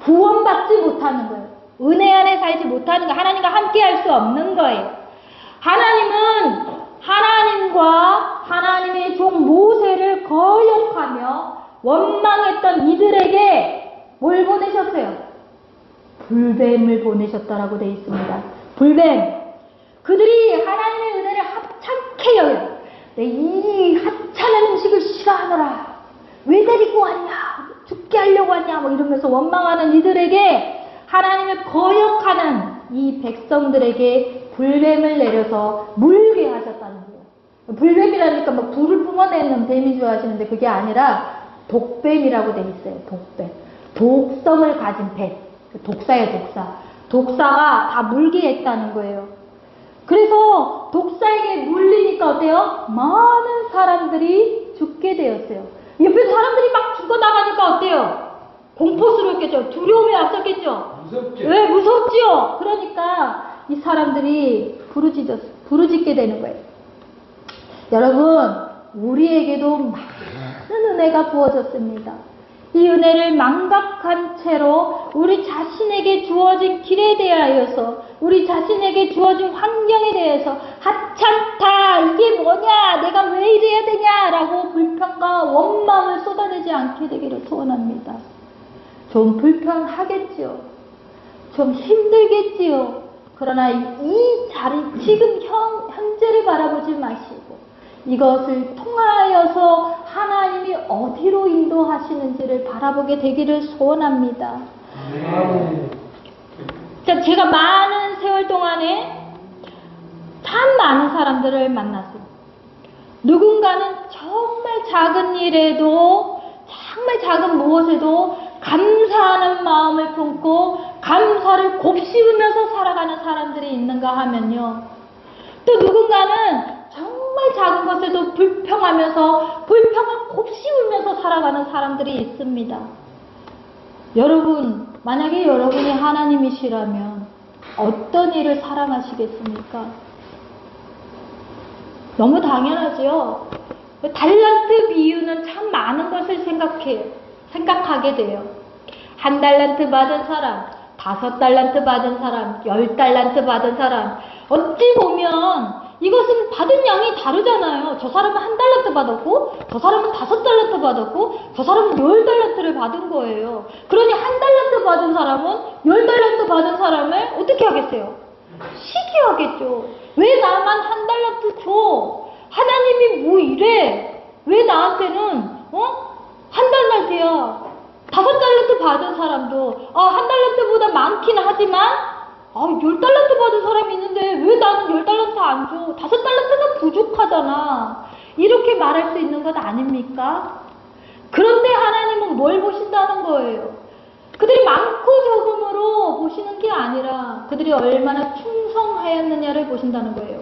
구원받지 못하는 거예요. 은혜 안에 살지 못하는 거, 하나님과 함께 할 수 없는 거예요. 하나님은 하나님과 하나님의 종 모세를 거역하며 원망했던 이들에게 뭘 보내셨어요? 불뱀을 보내셨다라고 되어 있습니다. 불뱀. 그들이 하나님의 은혜를 하찮게 여겨요. 이 하찮은 음식을 싫어하노라. 왜 데리고 왔냐? 죽게 하려고 왔냐? 뭐 이러면서 원망하는 이들에게 하나님을 거역하는 이 백성들에게 불뱀을 내려서 물게 하셨다는 거예요. 불뱀이라니까 막 불을 뿜어내는 뱀인 줄 아시는데 그게 아니라 독뱀이라고 돼 있어요. 독뱀. 독성을 가진 뱀. 독사예요, 독사. 독사가 다 물게 했다는 거예요. 그래서 독사에게 물리니까 어때요? 많은 사람들이 죽게 되었어요. 옆에 사람들이 막 죽어나가니까 어때요? 공포스러웠겠죠? 두려움이 앞섰겠죠?
무섭죠?
왜? 무섭지요? 그러니까 이 사람들이 부르짖게 되는 거예요. 여러분, 우리에게도 많은 은혜가 부어졌습니다. 이 은혜를 망각한 채로 우리 자신에게 주어진 길에 대하여서 우리 자신에게 주어진 환경에 대해서 하찮다, 이게 뭐냐, 내가 왜 이래야 되냐 라고 불평과 원망을 쏟아내지 않게 되기를 소원합니다. 좀 불편하겠지요. 좀 힘들겠지요. 그러나 이 자리, 지금 현재를 바라보지 마시고 이것을 통하여서 하나님이 어디로 인도하시는지를 바라보게 되기를 소원합니다.
네.
자, 제가 많은 세월 동안에 참 많은 사람들을 만났어요. 누군가는 정말 작은 일에도, 정말 작은 무엇에도 감사하는 마음을 품고 감사를 곱씹으면서 살아가는 사람들이 있는가 하면요. 또 누군가는 정말 작은 것에도 불평하면서 불평을 곱씹으면서 살아가는 사람들이 있습니다. 여러분, 만약에 여러분이 하나님이시라면 어떤 일을 사랑하시겠습니까? 너무 당연하죠. 달란트 비유는 참 많은 것을 생각하게 돼요. 1달란트 받은 사람, 5달란트 받은 사람, 10달란트 받은 사람. 어찌 보면 이것은 받은 양이 다르잖아요. 저 사람은 1달란트 받았고, 저 사람은 5달란트 받았고, 저 사람은 10달란트를 받은 거예요. 그러니 1달란트 받은 사람은 10달란트 받은 사람을 어떻게 하겠어요? 시기하겠죠. 왜 나만 1달란트 줘? 하나님이 뭐 이래? 왜 나한테는 1달란트야? 5달란트 받은 사람도 1달란트보다 많긴 하지만 10달란트 받은 사람이 있는데 왜 나는 10달란트 안 줘? 5달란트가 부족하잖아. 이렇게 말할 수 있는 것 아닙니까? 그런데 하나님은 뭘 보신다는 거예요? 그들이 많고 적음으로 보시는 게 아니라 그들이 얼마나 충성하였느냐를 보신다는 거예요.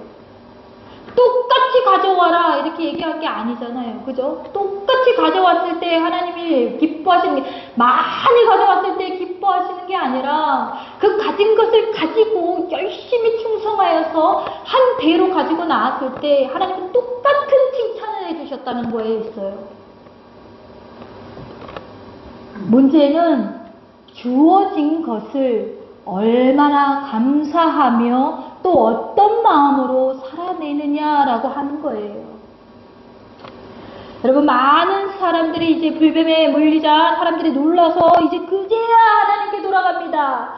똑같이 가져와라 이렇게 얘기한 게 아니잖아요. 그죠? 똑같이 가져왔을 때 하나님이 기뻐하시는 게, 많이 가져왔을 때 기뻐하시는 게 아니라 그 가진 것을 가지고 열심히 충성하여서 한 배로 가지고 나왔을 때 하나님은 똑같은 칭찬을 해주셨다는 거에 있어요. 문제는 주어진 것을 얼마나 감사하며 또 어떤 마음으로 살아내느냐라고 하는 거예요. 여러분, 많은 사람들이 이제 불뱀에 물리자 사람들이 놀라서 이제 그제야 하나님께 돌아갑니다.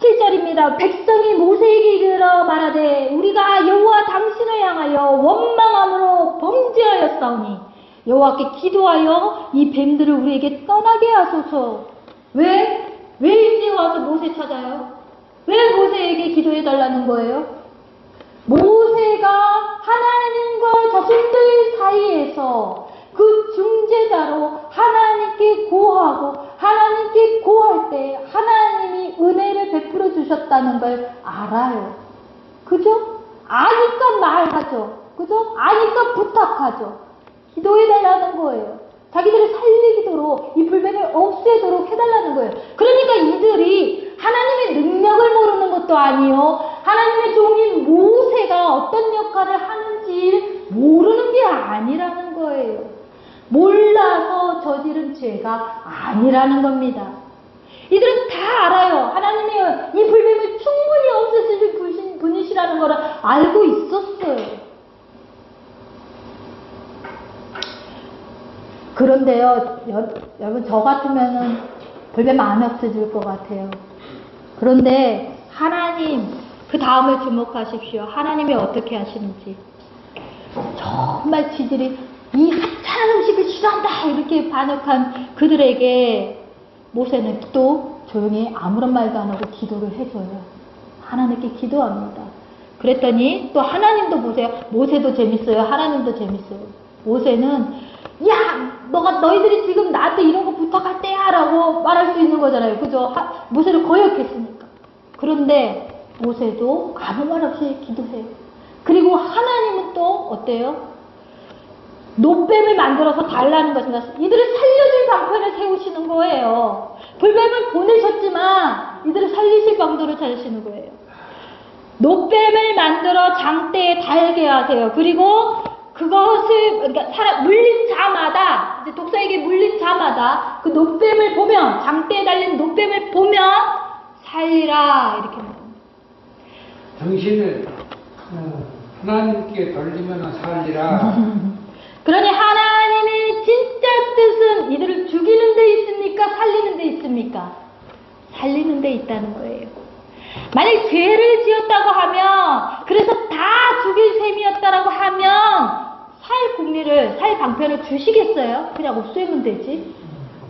7절입니다. 백성이 모세에게 이르러 말하되 우리가 여호와 당신을 향하여 원망함으로 범죄하였사오니 여호와께 기도하여 이 뱀들을 우리에게 떠나게 하소서. 왜 이제 와서 모세 찾아요? 왜 모세에게 기도해달라는 거예요? 모세가 하나님과 자신들 사이에서 그 중재자로 하나님께 고하고 하나님께 고할 때 하나님이 은혜를 베풀어 주셨다는 걸 알아요. 그죠? 아니까 말하죠. 그죠? 아니까 부탁하죠. 기도해달라는 거예요. 자기들을 살리도록 이 불뱀을 없애도록 해달라는 거예요. 그러니까 이들이 하나님의 능력을 모르는 것도 아니요, 하나님의 종인 모세가 어떤 역할을 하는지 모르는 게 아니라는 거예요. 몰라서 저지른 죄가 아니라는 겁니다. 이들은 다 알아요. 하나님이 이 불뱀을 충분히 없애실 분이시라는 걸 알고 있었어요. 그런데요, 여러분, 저 같으면은 불뱀 안 없어질 것 같아요. 그런데 하나님, 그 다음을 주목하십시오. 하나님이 어떻게 하시는지. 정말 지들이 이 하찮은 음식을 싫어한다 이렇게 반역한 그들에게 모세는 또 조용히 아무런 말도 안 하고 기도를 해줘요. 하나님께 기도합니다. 그랬더니 또 하나님도 보세요. 모세도 재밌어요. 하나님도 재밌어요. 모세는 너희들이 지금 나한테 이런 거 부탁할 때야 라고 말할 수 있는 거잖아요. 그죠? 모세를 거역했으니까. 그런데 모세도 아무 말 없이 기도해요. 그리고 하나님은 또 어때요? 노뱀을 만들어서 달라는 것입니다. 이들을 살려줄 방편을 세우시는 거예요. 불뱀을 보내셨지만 이들을 살리실 방도를 찾으시는 거예요. 노뱀을 만들어 장대에 달게 하세요. 그리고 그것을, 그러니까 물린 자마다, 이제 독사에게 물린 자마다 그 노뱀을 보면, 장대에 달린 노뱀을 보면 살리라 이렇게 말합니다.
당신을 하나님께 돌리면 살리라.
그러니 하나님의 진짜 뜻은 이들을 죽이는 데 있습니까? 살리는 데 있습니까? 살리는 데 있다는 거예요. 만약 죄를 지었다고 하면, 그래서 다 죽일 셈이었다라고 하면 살 방편을 주시겠어요? 그냥 없애면 되지.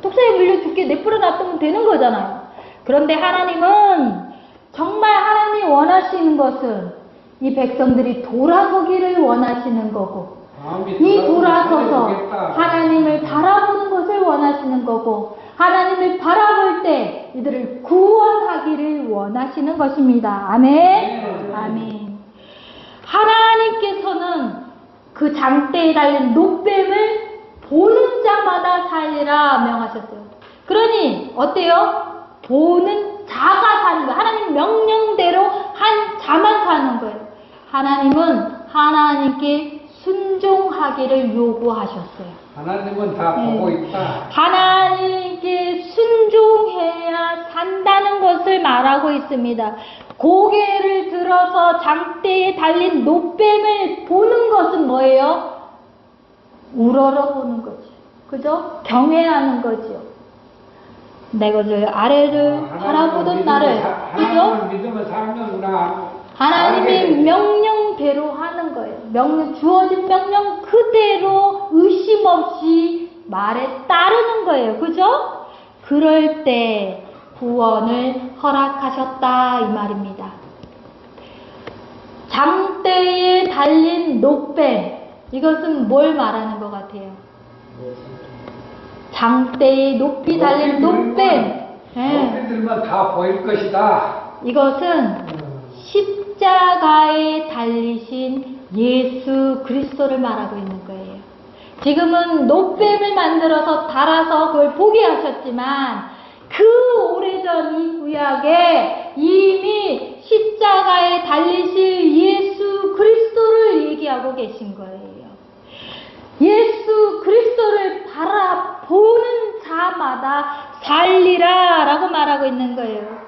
독사에 물려 죽게 내버려 놔두면 되는 거잖아요. 그런데 하나님은 정말 하나님이 원하시는 것은 이 백성들이 돌아서기를 원하시는 거고, 이 돌아서서 하나님을 바라보는 것을 원하시는 거고, 하나님을 바라볼 때 이들을 구원하기를 원하시는 것입니다. 아멘. 아멘. 하나님께서는 그 장대에 달린 노뱀을 보는 자마다 살리라 명하셨어요. 그러니 어때요? 보는 자가 사는 거예요. 하나님 명령대로 한 자만 사는 거예요. 하나님은 하나님께 순종하기를 요구하셨어요.
하나님은 다 보고 있다.
하나님께 순종해야 산다는 것을 말하고 있습니다. 고개를 들어서 장대에 달린 노뱀을 보는 것은 뭐예요? 우러러 보는 거죠. 그죠? 경외하는 거죠. 내가 저 아래를 바라보던 나를, 그죠?
하나님을 믿으면 살면구나.
하나님의 명령대로 하는 거예요. 주어진 명령 그대로 의심 없이 말에 따르는 거예요. 그죠? 그럴 때 구원을 허락하셨다 이 말입니다. 장대에 달린 노뱀, 이것은 뭘 말하는 것 같아요? 장대에 높이 달린 노뱀.
높이들만 다 보일 것이다.
이것은 십자가에 달리신 예수 그리스도를 말하고 있는 거예요. 지금은 노뱀을 만들어서 달아서 그걸 보게 하셨지만 그 오래전 이 구약에 이미 십자가에 달리실 예수 그리스도를 얘기하고 계신 거예요. 예수 그리스도를 바라보는 자마다 살리라 라고 말하고 있는 거예요.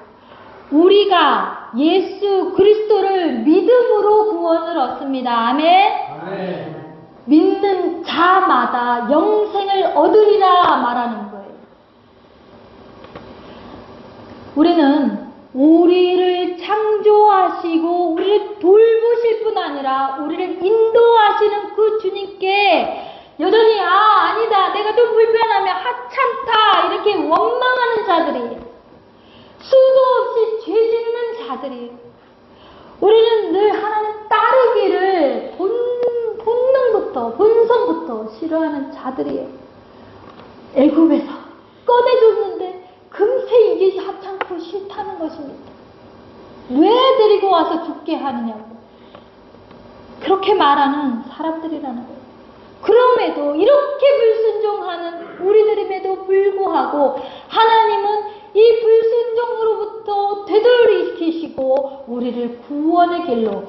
우리가 예수 그리스도를 믿음으로 구원을 얻습니다. 아멘.
아멘.
믿는 자마다 영생을 얻으리라 말하는 거예요. 우리는 우리를 창조하시고 우리를 돌보실 뿐 아니라 우리를 인도하시는 그 주님께 여전히 아니다 내가 좀 불편하면 하찮다 이렇게 원망하는 자들이에요. 수도 없이 죄 짓는 자들이에요. 우리는 늘 하나님 따르기를 본능부터 본성부터 싫어하는 자들이에요. 애굽에서 꺼내줬는데 금세 이게 하찮고 싫다는 것입니다. 왜 데리고 와서 죽게 하느냐고 그렇게 말하는 사람들이라는 거예요. 그럼에도 이렇게 불순종하는 우리들임에도 불구하고 하나님은 이 불순종으로부터 되돌이키시고 우리를 구원의 길로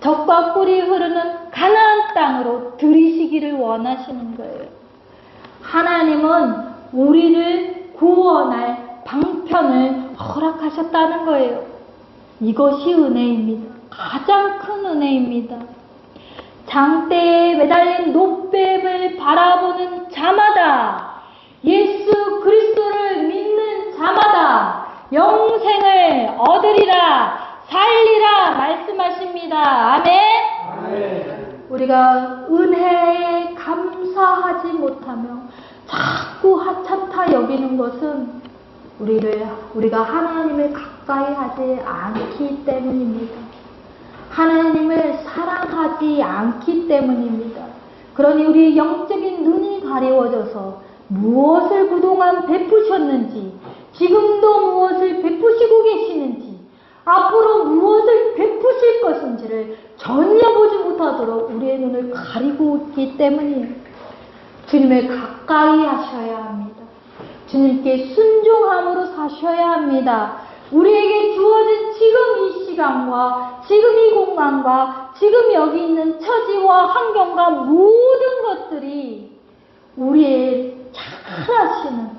젖과 꿀이 흐르는 가나안 땅으로 들이시기를 원하시는 거예요. 하나님은 우리를 구원할 방편을 허락하셨다는 거예요. 이것이 은혜입니다. 가장 큰 은혜입니다. 장대에 매달린 노뱀을 바라보는 자마다 예수 그리스도를 믿는 자마다 영생을 얻으리라 살리라 말씀하십니다. 아멘.
아멘.
우리가 은혜에 감사하지 못하며 자꾸 하찮다 여기는 것은 우리가 하나님을 가까이 하지 않기 때문입니다. 하나님을 사랑하지 않기 때문입니다. 그러니 우리의 영적인 눈이 가리워져서 무엇을 그동안 베푸셨는지, 지금도 무엇을 베푸시고 계시는지, 앞으로 무엇을 베푸실 것인지를 전혀 보지 못하도록 우리의 눈을 가리고 있기 때문이에요. 주님을 가까이 하셔야 합니다. 주님께 순종함으로 사셔야 합니다. 우리에게 주어진 지금 이 시간과 지금 이 공간과 지금 여기 있는 처지와 환경과 모든 것들이 우리의 착하시는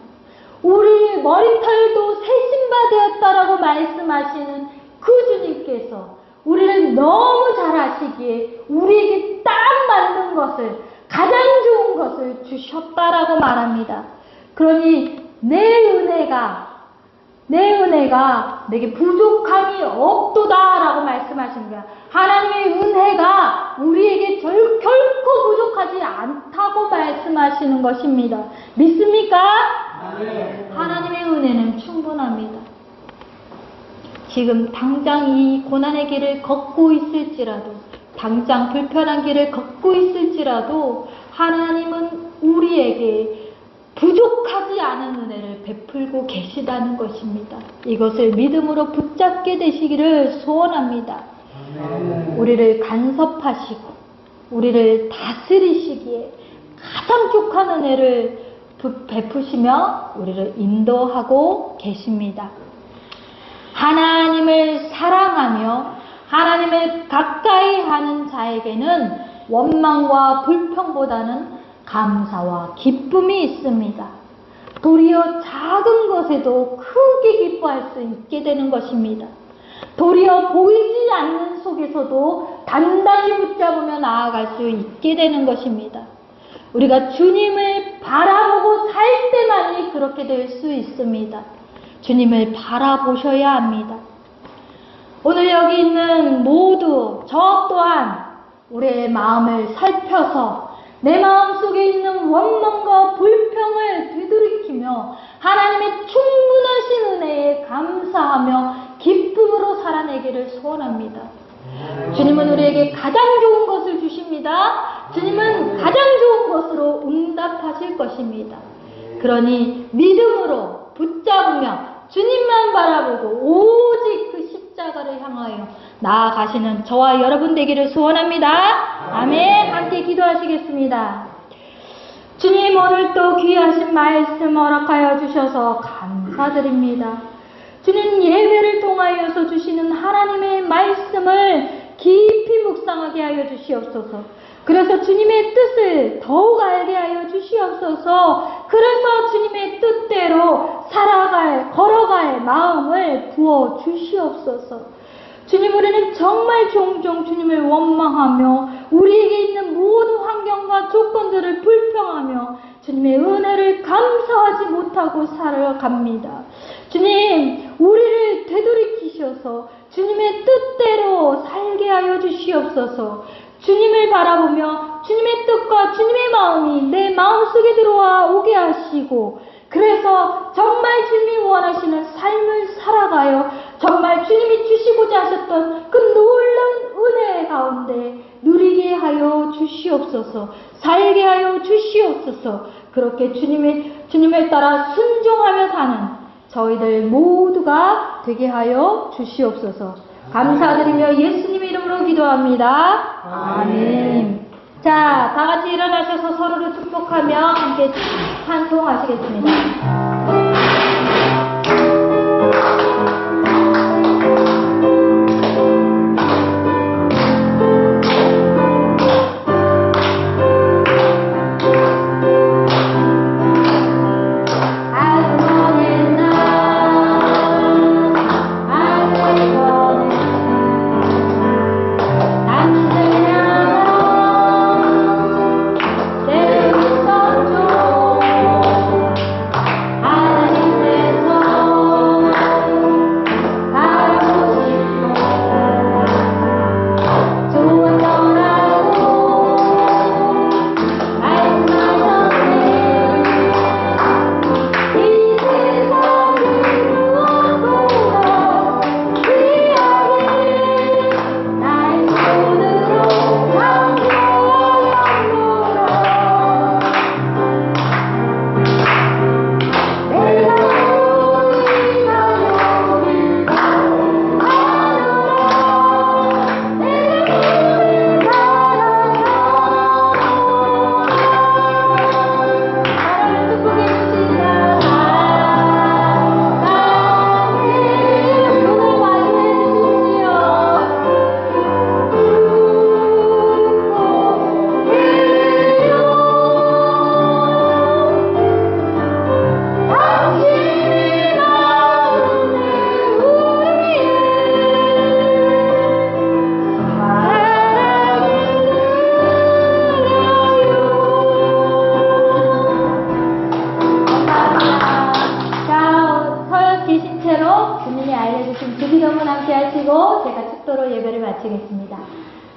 우리 머리털도 새신바 되었다라고 말씀하시는 그 주님께서 우리를 너무 잘 아시기에 우리에게 딱 맞는 것을 가장 좋은 것을 주셨다라고 말합니다. 그러니 내 은혜가 내게 부족함이 없도다라고 말씀하십니다. 하나님의 은혜가 우리에게 결코 부족하지 않다고 말씀하시는 것입니다. 믿습니까? 하나님의 은혜는 충분합니다. 지금 당장 이 고난의 길을 걷고 있을지라도, 당장 불편한 길을 걷고 있을지라도 하나님은 우리에게 부족하지 않은 은혜를 베풀고 계시다는 것입니다. 이것을 믿음으로 붙잡게 되시기를 소원합니다. 우리를 간섭하시고 우리를 다스리시기에 가장 족한 은혜를 베푸시며 우리를 인도하고 계십니다. 하나님을 사랑하며 하나님을 가까이 하는 자에게는 원망과 불평보다는 감사와 기쁨이 있습니다. 도리어 작은 것에도 크게 기뻐할 수 있게 되는 것입니다. 도리어 보이지 않는 속에서도 단단히 붙잡으며 나아갈 수 있게 되는 것입니다. 우리가 주님을 바라보고 살 때만이 그렇게 될 수 있습니다. 주님을 바라보셔야 합니다. 오늘 여기 있는 모두 저 또한 우리의 마음을 살펴서 내 마음속에 있는 원망과 불평을 되돌이키며 하나님의 충분하신 은혜에 감사하며 기쁨으로 살아내기를 소원합니다. 주님은 우리에게 가장 좋은 것을 주십니다. 주님은 가장 좋은 것으로 응답하실 것입니다. 그러니 믿음으로 붙잡으며 주님만 바라보고 오직 그 십자가를 향하여 나아가시는 저와 여러분 되기를 소원합니다. 아멘. 함께 기도하시겠습니다. 주님, 오늘 또 귀하신 말씀 허락하여 주셔서 감사드립니다. 주님, 예배를 통하여서 주시는 하나님의 말씀을 깊이 묵상하게 하여 주시옵소서. 그래서 주님의 뜻을 더욱 알게 하여 주시옵소서. 그래서 주님의 뜻대로 걸어갈 마음을 부어 주시옵소서. 주님, 우리는 정말 종종 주님을 원망하며 우리에게 있는 모든 환경과 조건들을 불평하며 주님의 은혜를 감사하지 못하고 살아갑니다. 주님, 우리를 되돌이키셔서 주님의 뜻대로 살게 하여 주시옵소서. 주님을 바라보며 주님의 뜻과 주님의 마음이 내 마음속에 들어와 오게 하시고, 그래서 정말 주님이 원하시는 삶을 살아가요. 정말 주님이 주시고자 하셨던 그 놀라운 은혜 가운데 누리게 하여 주시옵소서. 살게 하여 주시옵소서. 그렇게 주님을 따라 순종하며 사는 저희들 모두가 되게 하여 주시옵소서. 감사드리며 예수님의 이름으로 기도합니다. 아멘. 자, 다 같이 일어나셔서 서로를 축복하며 함께 찬송하시겠습니다.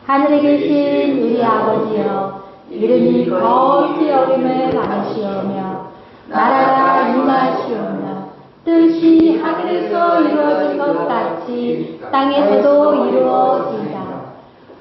하늘에 계신 우리 아버지여, 이름이 거룩히 여김을 받으시오며 나라가 임하시오며 뜻이 하늘에서 이루어진 것 같이 땅에서도 이루어지이다.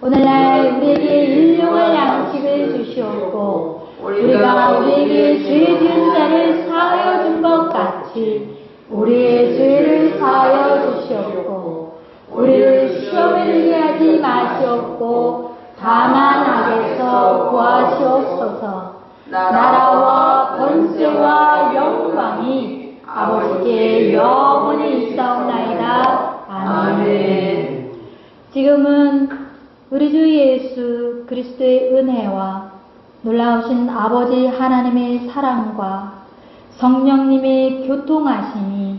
오늘날 우리에게 일용할 양식을 주시옵고 우리가 우리에게 죄 지은 자를 사하여 준 것 같이 우리의 죄를 사하여 주시옵고 우리를 시험에 들게 하지 마시옵고 다만 악에서 구하시옵소서. 나라와 권세와 영광이 아버지께 영원히 있사옵나이다. 아멘. 지금은 우리 주 예수 그리스도의 은혜와 놀라우신 아버지 하나님의 사랑과 성령님의 교통하심이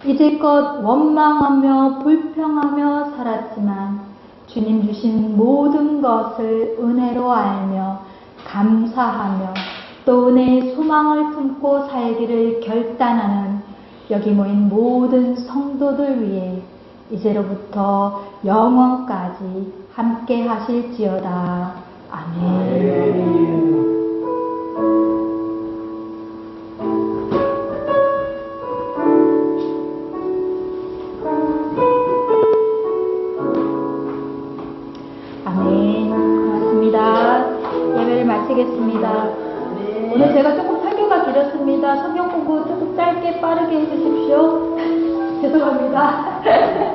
이제껏 원망하며 불평하며 살았지만 주님 주신 모든 것을 은혜로 알며 감사하며 또 은혜의 소망을 품고 살기를 결단하는 여기 모인 모든 성도들 위해 이제로부터 영원까지 함께 하실지어다. 아멘. 아멘. 고맙습니다. 예배를 마치겠습니다. 오늘 제가 조금 설교가 길었습니다. 성경 공부 조금 짧게 빠르게 해주십시오. 죄송합니다.